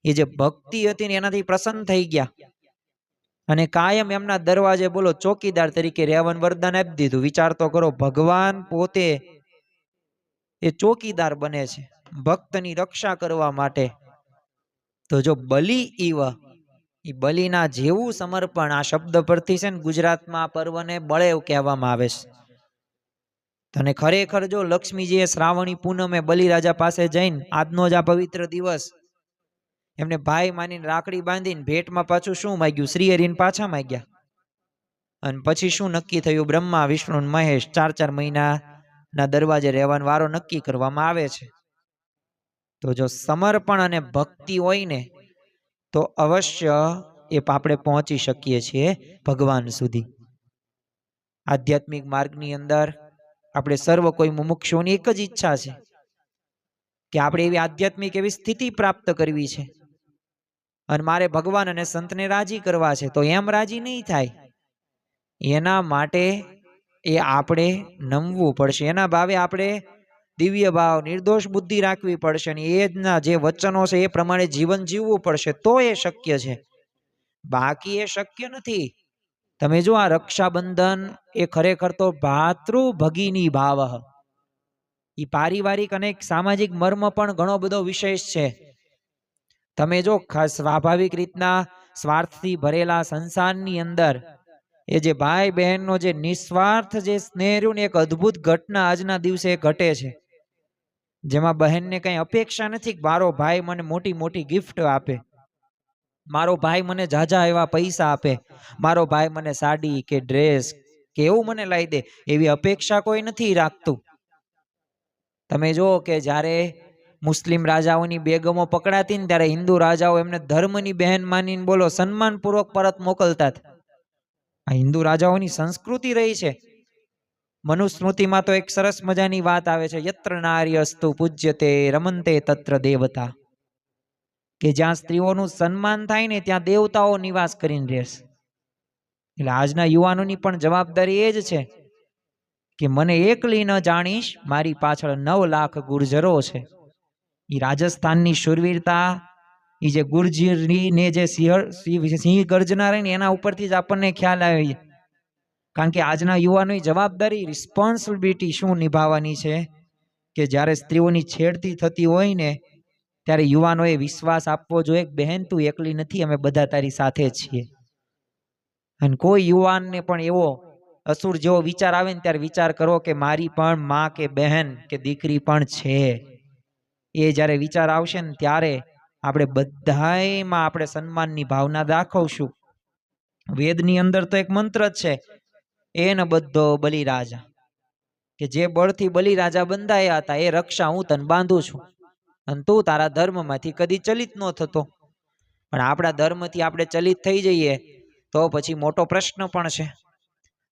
એ જે ભક્તિ હતી ને એનાથી પ્રસન્ન થઈ ગયા, અને કાયમ એમના દરવાજે બોલો ચોકીદાર તરીકે રહેવાનું વરદાન આપી દીધું. વિચાર તો કરો, ભગવાન પોતે એ ચોકીદાર બને છે ભક્તની રક્ષા કરવા માટે. તો જો બલિ ઈવ, એ બલિના જેવું સમર્પણ, આ શબ્દ પરથી છે ને ગુજરાતમાં પર્વને બળેવ કહેવામાં આવે છે. અને ખરેખર જો લક્ષ્મીજીએ શ્રાવણી પૂનમે બલિરાજા પાસે જઈને, આજનો જ આ પવિત્ર દિવસ, એમને ભાઈ માનીને રાખડી બાંધીને ભેટમાં પાછું શું માંગ્યું, શ્રી હરિને પાછા માંગ્યા. અને પછી શું નક્કી થયું, બ્રહ્મા, વિષ્ણુ, મહેશ 4 મહિનાના દરવાજે રહેવાનો વારો નક્કી કરવામાં આવે છે. તો જો સમર્પણ અને ભક્તિ હોય ને તો અવશ્ય એ આપણે પહોંચી શકીએ છીએ ભગવાન સુધી. આધ્યાત્મિક માર્ગની અંદર આપણે સર્વ કોઈ મુમુક્ષુઓની એક જ ઈચ્છા છે કે આપણે એવી આધ્યાત્મિક એવી સ્થિતિ પ્રાપ્ત કરવી છે, અને મારે ભગવાન અને સંતને રાજી કરવા છે. તો એમ રાજી નહીં થાય, એના માટે એ આપણે નમવું પડશે, એના ભાવે આપણે દિવ્ય ભાવ, નિર્દોષ બુદ્ધિ રાખવી પડશે, અને એના જે વચનો છે એ પ્રમાણે જીવન જીવવું પડશે, તો એ શક્ય છે. બાકી એ શક્ય નથી. તમે જો આ રક્ષાબંધન એ ખરેખર તો ભાતૃ ભગિની ભાવ, એ પારિવારિક અને સામાજિક મર્મ પણ ઘણો બધો વિશેષ છે. તમે જો સ્વાભાવિક રીતના સ્વાર્થથી ભરેલા સંસારની અંદર એ જે ભાઈ બહેનનો જે નિસ્વાર્થ જે સ્નેહ રહ્યું ને, એક અદ્ભુત ઘટના આજના દિવસે ઘટે છે, જેમાં બહેનને કઈ અપેક્ષા નથી કે મારો ભાઈ મને મોટી મોટી ગિફ્ટ આપે, મારો ભાઈ મને ઝાઝા એવા પૈસા આપે, મારો ભાઈ મને સાડી કે ડ્રેસ કે એવું મને લાવી દે, એવી અપેક્ષા કોઈ નથી રાખતું. તમે જો કે જ્યારે મુસ્લિમ રાજાઓની બેગમો પકડાતી ને ત્યારે હિન્દુ રાજાઓ એમને ધર્મની બહેન માનીને બોલો સન્માનપૂર્વક પરત મોકલતા. આ હિન્દુ રાજાઓની સંસ્કૃતિ રહી છે. મનુસ્મૃતિમાં તો એક સરસ મજાની વાત આવે છે, યત્ર નાર્યસ્તુ પૂજ્યતે રમંતે તત્ર દેવતા, કે જ્યાં સ્ત્રીઓનું સન્માન થાય ને ત્યાં દેવતાઓ નિવાસ કરીને રહેશે. એટલે આજના યુવાનોની પણ જવાબદારી એ જ છે કે મને એકલી ન જાણીશ, મારી પાછળ 9 લાખ ગુર્જરો છે. એ રાજસ્થાનની શુરવીરતા, એ જે ગુર્જરી ને જે સિંહ ગર્જના રહી ને એના ઉપરથી જ આપણને ખ્યાલ આવે. કારણ કે આજના યુવાનોની જવાબદારી, રિસ્પોન્સિબિલિટી શું નિભાવવાની છે કે જ્યારે સ્ત્રીઓની છેડતી થતી હોય ને ત્યારે યુવાનોએ વિશ્વાસ આપવો જોઈએ, બહેન તું એકલી નથી, અમે બધા તારી સાથે છીએ. અને કોઈ યુવાનને પણ એવો અસુર જેવો વિચાર આવે ને ત્યારે વિચાર કરો કે મારી પણ માં કે બહેન કે દીકરી પણ છે. એ જ્યારે વિચાર આવશે ને ત્યારે આપણે બધામાં આપણે સન્માનની ભાવના દાખવશું. વેદની અંદર તો એક મંત્ર જ છે, એન બધો બલિરાજા, કે જે બળથી બલિરાજા બંધાયા હતા એ રક્ષા હું તને બાંધું છું, અને તું તારા ધર્મમાંથી કદી ચલિત ન થતો. પણ આપણા ધર્મથી આપણે ચલિત થઈ જઈએ તો પછી મોટો પ્રશ્ન પણ છે.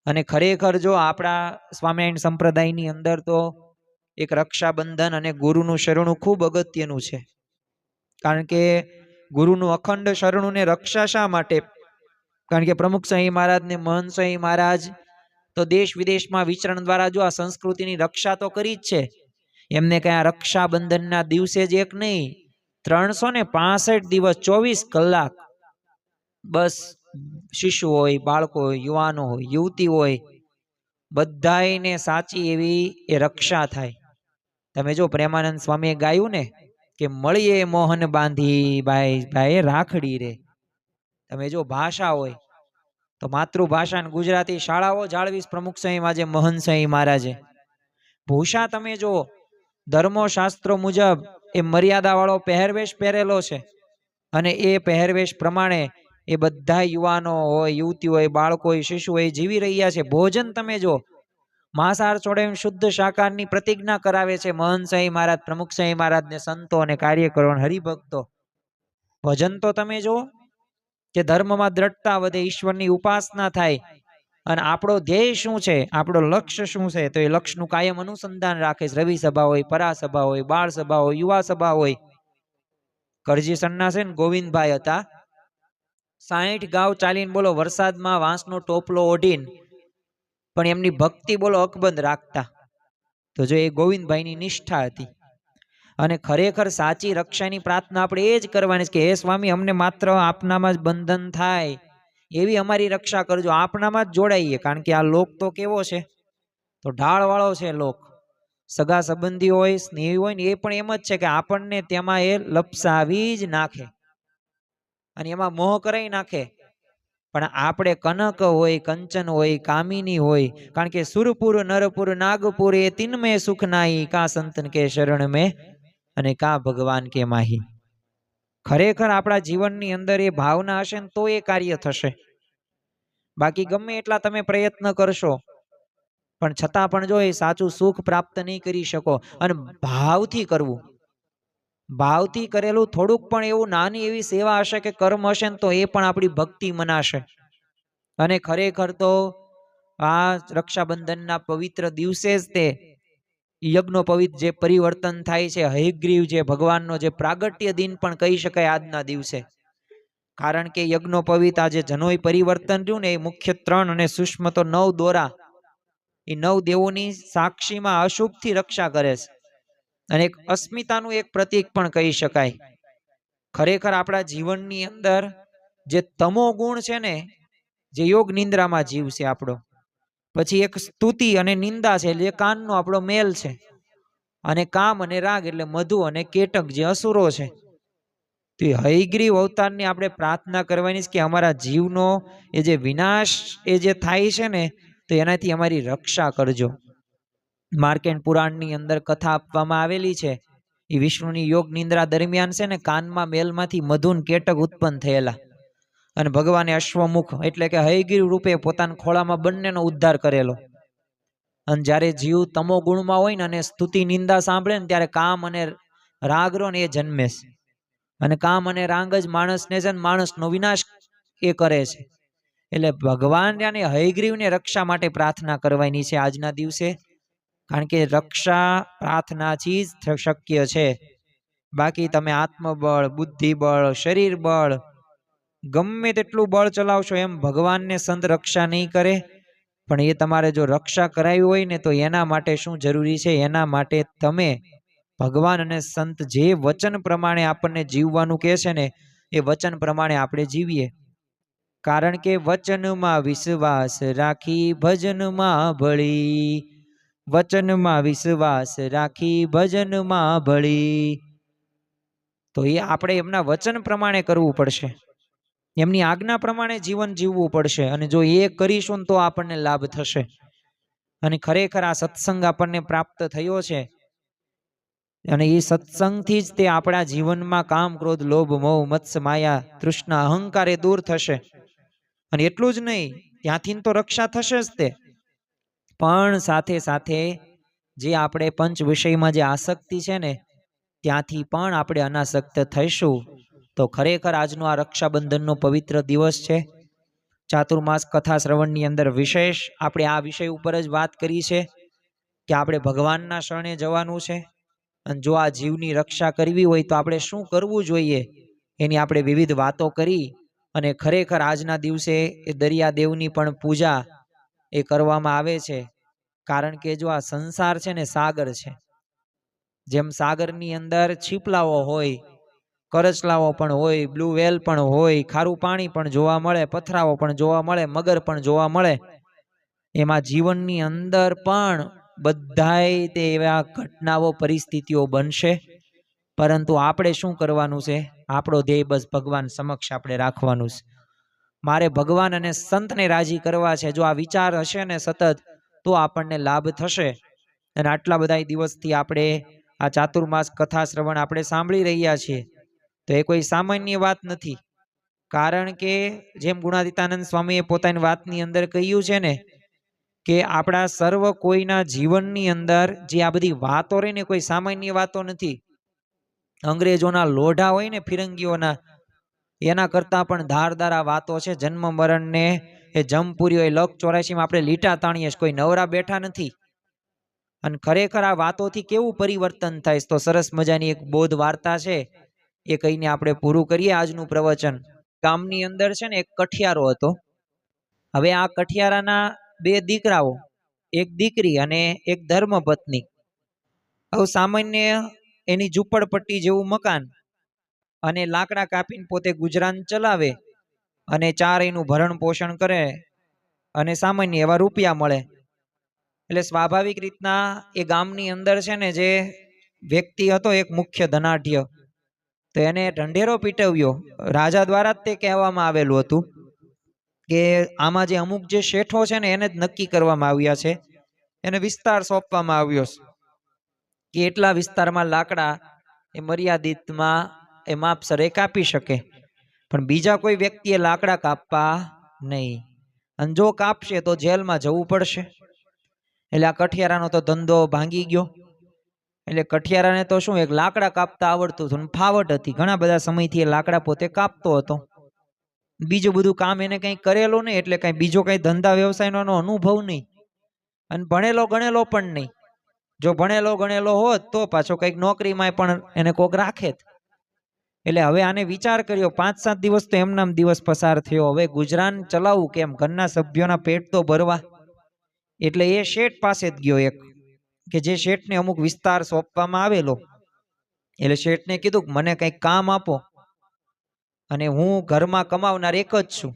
અને ખરેખર જો આપણા સ્વામિનારાયણ સંપ્રદાયની અંદર તો એક રક્ષાબંધન અને ગુરુનું શરણું ખૂબ અગત્યનું છે. કારણ કે ગુરુનું અખંડ શરણું ને રક્ષા શા માટે? કારણ કે પ્રમુખ સ્વામી મહારાજ ને મહંત સ્વામી મહારાજ તો દેશ વિદેશમાં વિચરણ દ્વારા જો આ સંસ્કૃતિની રક્ષા તો કરી જ છે. એમને કઈ આ રક્ષાબંધનના દિવસે જ એક નહીં, 365 દિવસ 24 કલાક બસ શિશુ હોય, બાળકો હોય, યુવાનો હોય, યુવતી હોય, બધાને સાચી એવી એ રક્ષા થાય. તમે જો પ્રેમાનંદ સ્વામીએ ગાયું ને કે મળીએ મોહન બાંધી ભાઈ ભાઈ રાખડી રે. તમે જો ભાષા હોય તો માતૃભાષા ગુજરાતી શાળાઓ જાળવીશ પ્રમુખ સ્વામી આજે મહંત સ્વામી મહારાજે. ભૂષા તમે જો ધર્મો શાસ્ત્રો મુજબ એ મર્યાદા વાળો પહેરવેશ પહેરેલો છે, અને એ પહેરવેશ પ્રમાણે એ બધા યુવાનો હોય, યુવતી હોય, બાળકો હોય, શિશુ હોય જીવી રહ્યા છે. ભોજન તમે જો માંસાહાર છોડે શુદ્ધ શાકાહારની પ્રતિજ્ઞા કરાવે છે મહંત સ્વામી મહારાજ, પ્રમુખ સ્વામી મહારાજ ને સંતો અને કાર્યકરો હરિભક્તો. ભજન તો તમે જો કે ધર્મમાં દ્રઢતા વધે, ઈશ્વરની ઉપાસના થાય. અને આપણો ધ્યેય શું છે, આપણો લક્ષ્ય શું છે, તો એ લક્ષ્યનું કાયમ અનુસંધાન રાખે. રવિ સભા હોય, પરાસભા હોય, બાળ સભા હોય, યુવા સભા હોય. કરજી સન્ના છે ને ગોવિંદભાઈ હતા, 60 ગાંવ ચાલીને બોલો વરસાદમાં વાંસનો ટોપલો ઓઢીને પણ એમની ભક્તિ બોલો અકબંધ રાખતા. તો જો એ ગોવિંદભાઈની નિષ્ઠા હતી. અને ખરેખર સાચી રક્ષાની પ્રાર્થના આપણે એ જ કરવાની છે કે હે સ્વામી, અમને માત્ર આપનામાં જ બંધન થાય એવી અમારી રક્ષા કરજો, આપનામાં જ જોડાઈએ. કારણ કે આ લોક તો કેવો છે, તો ઢાળ વાળો છે લોક. સગા સંબંધી હોય, સ્નેહી હોય ને એ પણ એમ જ છે કે આપણને તેમાં એ લપસાવી જ નાખે અને એમાં મોહ કરાઈ નાખે. પણ આપણે કનક હોય, કંચન હોય, કામિની હોય. કારણ કે સુરપુર નરપુર નાગપુર એ તિન્મે સુખ નાઈ, કા સંતન કે શરણ મેં અને કા ભગવાન કે માહી. ખરેખર આપણા જીવનની અંદર એ ભાવના હશે ને તો એ કાર્ય થશે. બાકી ગમે એટલા તમે પ્રયત્ન કરશો પણ છતાં પણ જો એ સાચું સુખ પ્રાપ્ત નહીં કરી શકો. અને ભાવથી કરવું, ભાવથી કરેલું થોડુંક પણ એવું નાની એવી સેવા હશે કે કર્મ હશે ને તો એ પણ આપણી ભક્તિ મનાશે. અને ખરેખર તો આ રક્ષાબંધનના પવિત્ર દિવસે જ તે યજ્ઞોપવિત જે પરિવર્તન થાય છે, હયગ્રીવ જે ભગવાનનો જે પ્રાગટ્ય દિન પણ કહી શકાય આજના દિવસે. કારણ કે યજ્ઞોપવિત આ જે જનોય પરિવર્તન રહ્યું ને એ મુખ્ય 3 અને સૂક્ષ્મ તો 9 દોરા, એ 9 દેવોની સાક્ષીમાં અશુભથી રક્ષા કરે છે. અને એક અસ્મિતાનું એક પ્રતીક પણ કહી શકાય. ખરેખર આપણા જીવનની અંદર જે તમો ગુણ છે ને, જે યોગ નિંદ્રામાં જીવ છે આપણો, પછી એક સ્તુતિ અને નિંદા છે એટલે કાનનો આપણો મેલ છે, અને કામ અને રાગ એટલે મધુ અને કેટક જે અસુરો છે. તો એ હયગ્રીવ અવતારની આપણે પ્રાર્થના કરવાની છે કે અમારા જીવનો એ જે વિનાશ એ જે થાય છે ને તો એનાથી અમારી રક્ષા કરજો. માર્કેન્ડ પુરાણની અંદર કથા આપવામાં આવેલી છે, એ વિષ્ણુની યોગ નિંદ્રા દરમિયાન છે ને કાનમાં મેલમાંથી મધુન કેટક ઉત્પન્ન થયેલા, અને ભગવાને અશ્વમુખ એટલે કે હયગ્રીવ રૂપે પોતાના ખોળામાં બંનેનો ઉદ્ધાર કરેલો. અને જ્યારે જીવ તમો ગુણમાં હોય ને અને સ્તુતિ નિંદા સાંભળે ને ત્યારે કામ અને રાગરો ને એ જન્મે છે. અને કામ અને રાગ જ માણસને છે ને માણસનો વિનાશ એ કરે છે. એટલે ભગવાન અને હયગ્રીવને રક્ષા માટે પ્રાર્થના કરવાની છે આજના દિવસે, કારણ કે રક્ષા પ્રાર્થનાથી જ શક્ય છે. બાકી તમે આત્મબળ, બુદ્ધિબળ, શરીર બળ ગમે તેટલું બળ ચલાવશો એમ ભગવાનને સંત રક્ષા નહીં કરે. પણ એ તમારે જો રક્ષા કરાવી હોય ને તો એના માટે શું જરૂરી છે? એના માટે તમે ભગવાન અને સંત જે વચન પ્રમાણે આપણને જીવવાનું કહે છે ને એ વચન પ્રમાણે આપણે જીવીએ. કારણ કે વચનમાં વિશ્વાસ રાખી ભજનમાં ભળી, વચનમાં વિશ્વાસ રાખી ભજનમાં ભળી. તો એ આપણે એમના વચન પ્રમાણે કરવું પડશે, એમની આજ્ઞા પ્રમાણે જીવન જીવવું પડશે. અને જો એ કરીશું ને તો આપણને લાભ થશે. અને ખરેખર આ સત્સંગ આપણને પ્રાપ્ત થયો છે અને એ સત્સંગથી જ તે આપણા જીવનમાં કામ, ક્રોધ, લોભ, મોહ, મત્સ, માયા, તૃષ્ણા, અહંકાર એ દૂર થશે. અને એટલું જ નહીં, ત્યાંથી તો રક્ષા થશે જ તે, પણ સાથે સાથે જે આપણે પંચ વિષયમાં જે આસક્તિ છે ને ત્યાંથી પણ આપણે અનાસક્ત થઈશું. તો ખરેખર આજનો આ રક્ષાબંધનનો પવિત્ર દિવસ છે. ચાતુર્માસ કથા શ્રવણની અંદર વિશેષ આપણે આ વિષય ઉપર જ વાત કરી છે કે આપણે ભગવાનના શરણે જવાનું છે. અને જો આ જીવની રક્ષા કરવી હોય તો આપણે શું કરવું જોઈએ એની આપણે વિવિધ વાતો કરી. અને ખરેખર આજના દિવસે એ દરિયાદેવની પણ પૂજા એ કરવામાં આવે છે. કારણ કે જો આ સંસાર છે ને સાગર છે, જેમ સાગરની અંદર છીપલાઓ હોય, કરચલાઓ પણ હોય, બ્લુ વેલ પણ હોય, ખારું પાણી પણ જોવા મળે, પથરાઓ પણ જોવા મળે, મગર પણ જોવા મળે. એમાં જીવનની અંદર પણ બધાય તે એવા ઘટનાઓ, પરિસ્થિતિઓ બનશે. પરંતુ આપણે શું કરવાનું છે? આપણો ધ્યેય બસ ભગવાન સમક્ષ આપણે રાખવાનું છે. મારે ભગવાન અને સંતને રાજી કરવા છે. જો આ વિચાર હશે ને સતત તો આપણને લાભ થશે. અને આટલા બધા દિવસથી આપણે આ ચાતુર્માસ કથા શ્રવણ આપણે સાંભળી રહ્યા છીએ તો એ કોઈ સામાન્ય વાત નથી. કારણ કે જેમ ગુણાતીતાનંદ સ્વામીએ પોતાની વાતની અંદર કહ્યું છે ને કે આપણા સર્વ કોઈના જીવનની અંદર જે આ બધી વાતો રહી ને કોઈ સામાન્ય વાતો નથી. અંગ્રેજોના લોઢા હોય ને ફિરંગીઓના, એના કરતાં પણ ધારદાર આ વાતો છે. જન્મ મરણને એ જમપુરી હોય, લખ 84માં આપણે લીટા તાણીએ, કોઈ નવરા બેઠા નથી. અને ખરેખર આ વાતોથી કેવું પરિવર્તન થાય તો સરસ મજાની એક બોધ વાર્તા છે એ કહીને આપણે પૂરું કરીએ આજનું પ્રવચન. ગામની અંદર છે ને એક કઠિયારો હતો. હવે આ કઠિયારાના બે દીકરાઓ, એક દીકરી અને એક ધર્મપત્ની. હવે સામાન્ય એની ઝૂંપડપટ્ટી જેવું મકાન અને લાકડા કાપીને પોતે ગુજરાન ચલાવે અને ચારેયનું ભરણ પોષણ કરે અને સામાન્ય એવા રૂપિયા મળે. એટલે સ્વાભાવિક રીતના એ ગામની અંદર છે ને જે વ્યક્તિ હતો એક મુખ્ય ધનાઢ્ય, તો એને ઢંઢેરો પીટવ્યો. રાજા દ્વારા જ તે કહેવામાં આવેલું હતું કે આમાં જે અમુક જે શેઠો છે ને એને જ નક્કી કરવામાં આવ્યા છે, એને વિસ્તાર સોંપવામાં આવ્યો છે કે એટલા વિસ્તારમાં લાકડા એ મર્યાદિતમાં એ માપસરે કાપી શકે, પણ બીજા કોઈ વ્યક્તિએ લાકડા કાપવા નહીં. અને જો કાપશે તો જેલમાં જવું પડશે. એટલે આ કઠિયારાનો તો ધંધો ભાંગી ગયો. એટલે કઠિયારાને તો શું એક લાકડા કાપતા આવડતું હતું, ફાવટ હતી. ઘણા બધા સમયથી એ લાકડા પોતે કાપતો હતો. બીજું બધું કામ એને કંઈ કરેલું નહીં, એટલે કંઈ બીજો કંઈ ધંધા વ્યવસાયનો અનુભવ નહીં. અને ભણેલો ગણેલો પણ નહીં. જો ભણેલો ગણેલો હોત તો પાછો કંઈક નોકરીમાં પણ એને કોક રાખે. એટલે હવે આને વિચાર કર્યો, 5-7 દિવસ તો એમનામ દિવસ પસાર થયો. હવે ગુજરાન ચલાવવું કેમ? ઘરના સભ્યોના પેટ તો ભરવા. એટલે એ શેઠ પાસે જ ગયો એક, કે જે શેઠને અમુક વિસ્તાર સોંપવામાં આવેલો. એટલે શેઠને કીધું કે મને કંઈક કામ આપો, અને હું ઘરમાં કમાવનાર એક જ છું,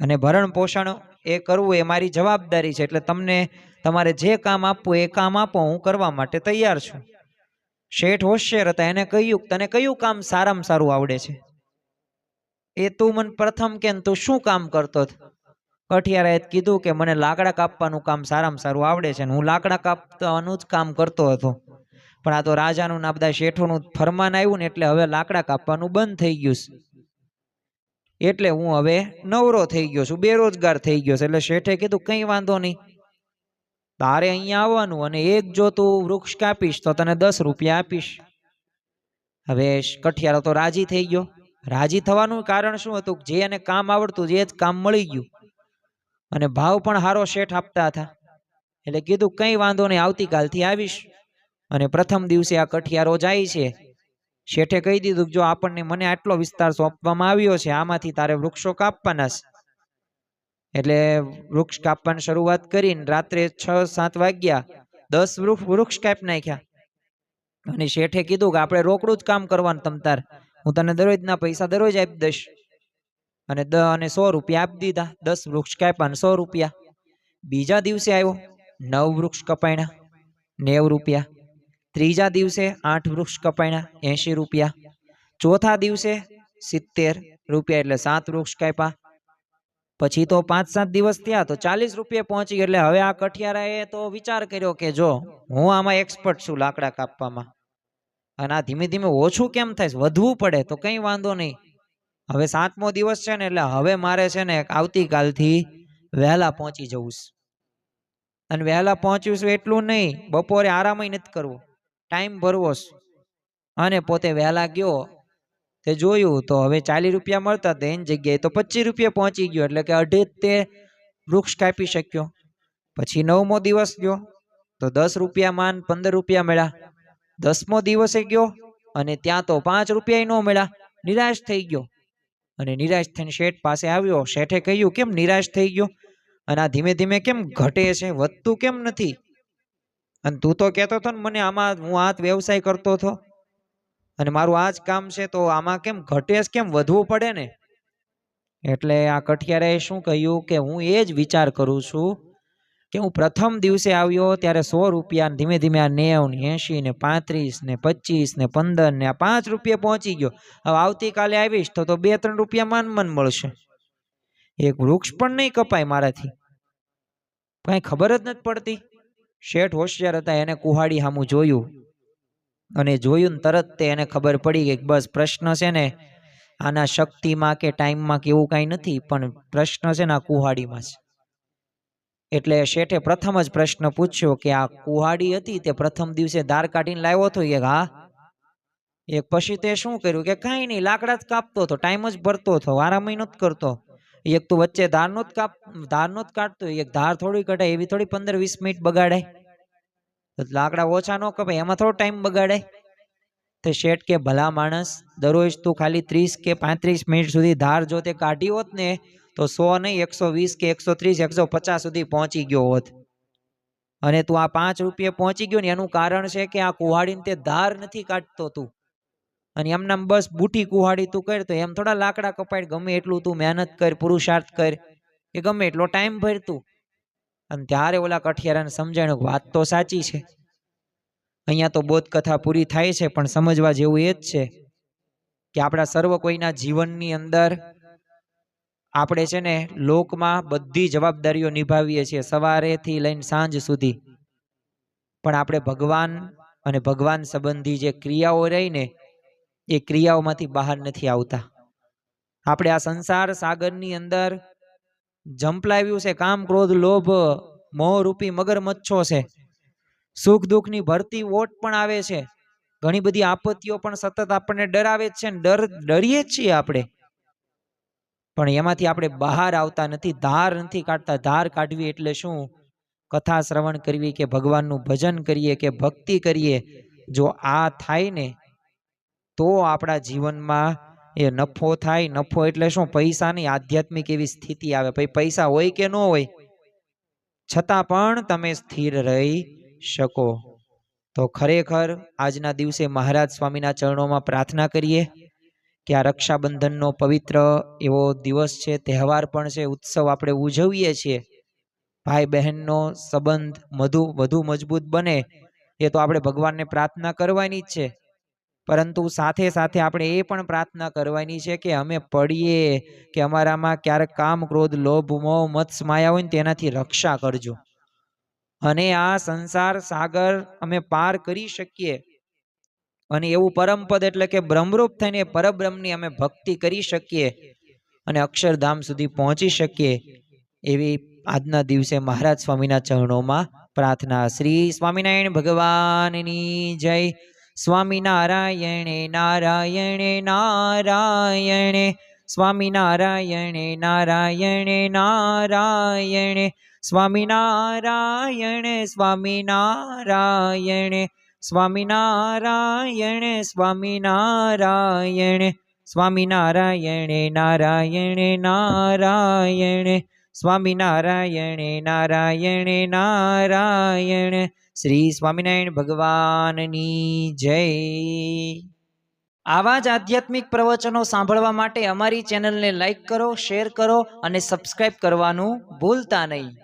અને ભરણ પોષણ એ કરવું એ મારી જવાબદારી છે. એટલે તમને તમારે જે કામ આપવું એ કામ આપો, હું કરવા માટે તૈયાર છું. શેઠ હોશિયાર હતા, એને કહ્યું તને કયું કામ સારામાં સારું આવડે છે એ તું મને પ્રથમ કે તું શું કામ કરતો? કઠિયારાએ કીધું કે મને લાકડા કાપવાનું કામ સારામાં સારું આવડે છે, હું લાકડા કાપવાનું જ કામ કરતો હતો. પણ આ તો રાજાનું ના બધા શેઠોનું ફરમાન આવ્યું ને એટલે હવે લાકડા કાપવાનું બંધ થઈ ગયું છે. એટલે હું હવે નવરો થઈ ગયો છું, બેરોજગાર થઈ ગયો છે. એટલે શેઠે કીધું કંઈ વાંધો નહીં, તારે અહીંયા આવવાનું, અને એક જો તું વૃક્ષ કાપીશ તો તને 10 રૂપિયા આપીશ. હવે કઠિયારો તો રાજી થઈ ગયો. રાજી થવાનું કારણ શું હતું? જે એને કામ આવડતું જે જ કામ મળી ગયું અને ભાવ પણ હારો શેઠ આપતા હતા. એટલે કીધું કંઈ વાંધો નહીં, આવતીકાલથી આવીશ. અને પ્રથમ દિવસે આ કઠિયારો જાય છે. શેઠે કહી દીધું જો આપણને મને આટલો વિસ્તાર સોંપવામાં આવ્યો છે, આમાંથી તારે વૃક્ષો કાપવાના છે. એટલે વૃક્ષ કાપવાની શરૂઆત કરીને રાત્રે 6-7 વાગ્યા 10 વૃક્ષ કાપી નાખ્યા. અને શેઠે કીધું કે આપણે રોકડું જ કામ કરવાનું, તમ તાર હું તને દરરોજના પૈસા દરરોજ આપી દઈશ. અને 100 રૂપિયા આપી દીધા. 10 વૃક્ષ કાપ્યા 100 રૂપિયા. બીજા દિવસે આવ્યો, 9 વૃક્ષ કપાયણા 90 રૂપિયા. ત્રીજા દિવસે 8 વૃક્ષ કપાયણા 80 રૂપિયા. ચોથા દિવસે 70 રૂપિયા, એટલે 7 વૃક્ષ કાપ્યા. પછી તો 5-7 દિવસ થયા તો 40 રૂપિયા પહોંચી. એટલે હવે આ કઠિયારાએ તો વિચાર કર્યો કે જો હું આમાં એક્સપર્ટ છું લાકડા કાપવામાં, અને આ ધીમે ધીમે ઓછું કેમ થાય, વધવું પડે તો કંઈ વાંધો નહીં. હવે 7મો દિવસ છે ને, એટલે હવે મારે છે ને આવતીકાલથી વહેલા પહોંચી જવું છે. અને વહેલા પહોંચ્યું છું એટલું નહીં, બપોરે આરામ નથી કરવો, ટાઈમ ભરવો છે. અને પોતે વહેલા ગયો તે જોયું તો હવે 40 રૂપિયા મળતા હતા, એની જગ્યાએ તો 25 રૂપિયા પહોંચી ગયો. એટલે કે અઢી તે વૃક્ષ કાપી શક્યો. પછી 9મો દિવસ ગયો તો 10 રૂપિયામાં 15 રૂપિયા મળ્યા. 10મો દિવસે ગયો અને ત્યાં તો 5 રૂપિયા ન મળ્યા. નિરાશ થઈ ગયો અને નિરાશ થઈને શેઠ પાસે આવ્યો. શેઠે કહ્યું કેમ નિરાશ થઈ ગયો, અને આ ધીમે ધીમે કેમ ઘટે છે, વધતું કેમ નથી? અને તું તો કહેતો હતો ને મને આમાં હું આ વ્યવસાય કરતો હતો અને મારું આ જ કામ છે, તો આમાં કેમ ઘટે છે, કેમ વધવું પડે ને? એટલે આ કઠિયારાએ શું કહ્યું કે હું એ જ વિચાર કરું છું કે હું પ્રથમ દિવસે આવ્યો ત્યારે 100 રૂપિયા, ધીમે ધીમે આ 90 ને 80 ને 35 ને 15 ને 5 રૂપિયા પહોંચી ગયો. હવે આવતીકાલે આવીશ તો 2-3 રૂપિયા મન મળશે. એક વૃક્ષ પણ નહીં કપાય મારાથી. કઈ ખબર જ નથી પડતી. શેઠ હોશિયાર હતા, એને કુહાડી સામું જોયું અને જોયું ને તરત એને ખબર પડી કે બસ પ્રશ્ન છે ને આના શક્તિમાં કે ટાઈમમાં કે એવું કાંઈ નથી, પણ પ્રશ્ન છે ને આ કુહાડીમાં છે. એટલે શેઠે પ્રથમ જ પ્રશ્ન પૂછ્યો કે આ કુહાડી હતી તે પ્રથમ દિવસે ધાર કાઢીને લાવ્યો હતો? એક હા. એક પછી તે શું કર્યું કે કાંઈ નહીં, લાકડા જ કાપતો હતો, ટાઈમ જ ભરતો હતો, આરામ નહોતો કરતો. એક તો વચ્ચે ધાર નહોતો કાઢતો, એક ધાર થોડી કઢાય એવી થોડી 15-20 મિનિટ બગાડાય. લાકડા ઓછા ન કપાય એમાં થોડો ટાઈમ બગાડાય. તો શેઠ કે ભલા માણસ, દરરોજ તું ખાલી 30 કે 35 મિનિટ સુધી ધાર જો તે કાઢી હોત ને તો 100 નહીં 120 કે 130 150 સુધી પહોંચી ગયો હોત. અને તું આ 5 રૂપિયા પહોંચી ગયો ને એનું કારણ છે કે આ કુહાડીને તે ધાર નથી કાઢતો તું, અને એમના બસ બુટી કુહાડી તું કર તો એમ થોડા લાકડા કપાય. ગમે એટલું તું મહેનત કર, પુરુષાર્થ કર, કે ગમે એટલો ટાઈમ ભર તું. અને ત્યારે ઓલા કઠિયારાને સમજાણ્યું વાત તો સાચી છે. અહીંયા તો બોધ કથા પૂરી થાય છે, પણ સમજવા જેવું એ જ છે કે આપણા સર્વ કોઈના જીવનની અંદર આપણે છે ને લોકમાં બધી જવાબદારીઓ નિભાવીએ છીએ સવારેથી લઈને સાંજ સુધી, પણ આપણે ભગવાન અને ભગવાન સંબંધી જે ક્રિયાઓ રહી ને એ ક્રિયાઓમાંથી બહાર નથી આવતા. આપણે આ સંસાર સાગરની અંદર ઝંપલાવ્યું છે, કામ ક્રોધ લોભ મોહ રૂપી મગરમચ્છો છે. સુખ દુઃખની ભરતી ઓટ પણ આવે છે, ઘણી બધી આપત્તિઓ પણ સતત આપણને ડરાવે જ છે ને ડરીએ જ છીએ આપણે, પણ એમાંથી આપણે બહાર આવતા નથી, ધાર નથી કાઢતા. ધાર કાઢવી એટલે શું? કથા શ્રવણ કરવી કે ભગવાનનું ભજન કરીએ કે ભક્તિ કરીએ, જો આ થાય ને તો આપણા જીવનમાં એ નફો થાય. નફો એટલે શું? પૈસાની આધ્યાત્મિક એવી સ્થિતિ આવે. ભાઈ પૈસા હોય કે ન હોય, છતાં પણ તમે સ્થિર રહી શકો. તો ખરેખર આજના દિવસે મહારાજ સ્વામીના ચરણોમાં પ્રાર્થના કરીએ કે આ રક્ષાબંધનનો પવિત્ર એવો દિવસ છે, તહેવાર પણ છે, ઉત્સવ આપણે ઉજવીએ છીએ. ભાઈ બહેનનો સંબંધ વધુ મજબૂત બને એ તો આપણે ભગવાનને પ્રાર્થના કરવાની જ છે, પરંતુ સાથે સાથે આપણે એ પણ પ્રાર્થના કરવાની છે કે અમે પડીએ કે અમારામાં ક્યારેક કામ ક્રોધ લોભ મોહ મત્સ માયા હોય ને તેનાથી રક્ષા કરજો, અને આ સંસાર સાગર અમે પાર કરી શકીએ અને એવું પરમપદ એટલે કે બ્રહ્મરૂપ થઈને પરબ્રહ્મની અમે ભક્તિ કરી શકીએ અને અક્ષરધામ સુધી પહોંચી શકીએ, એવી આજના દિવસે મહારાજ સ્વામીના ચરણોમાં પ્રાર્થના. શ્રી સ્વામિનારાયણ ભગવાનની જય. સ્વામિનારાયણે નારાયણે નારાયણે સ્વામિનારાયણે નારાયણે નારાયણે સ્વામિનારાયણે સ્વામિનારાયણે સ્વામિનારાયણે સ્વામિનારાયણે સ્વામિનારાયણે નારાયણે નારાયણે સ્વામિનારાયણે નારાયણે નારાયણે શ્રી સ્વામિનારાયણ ભગવાનની જય. આવા જ આધ્યાત્મિક પ્રવચનો સાંભળવા માટે અમારી ચેનલને લાઈક કરો, શેર કરો અને સબસ્ક્રાઈબ કરવાનું ભૂલતા નહીં.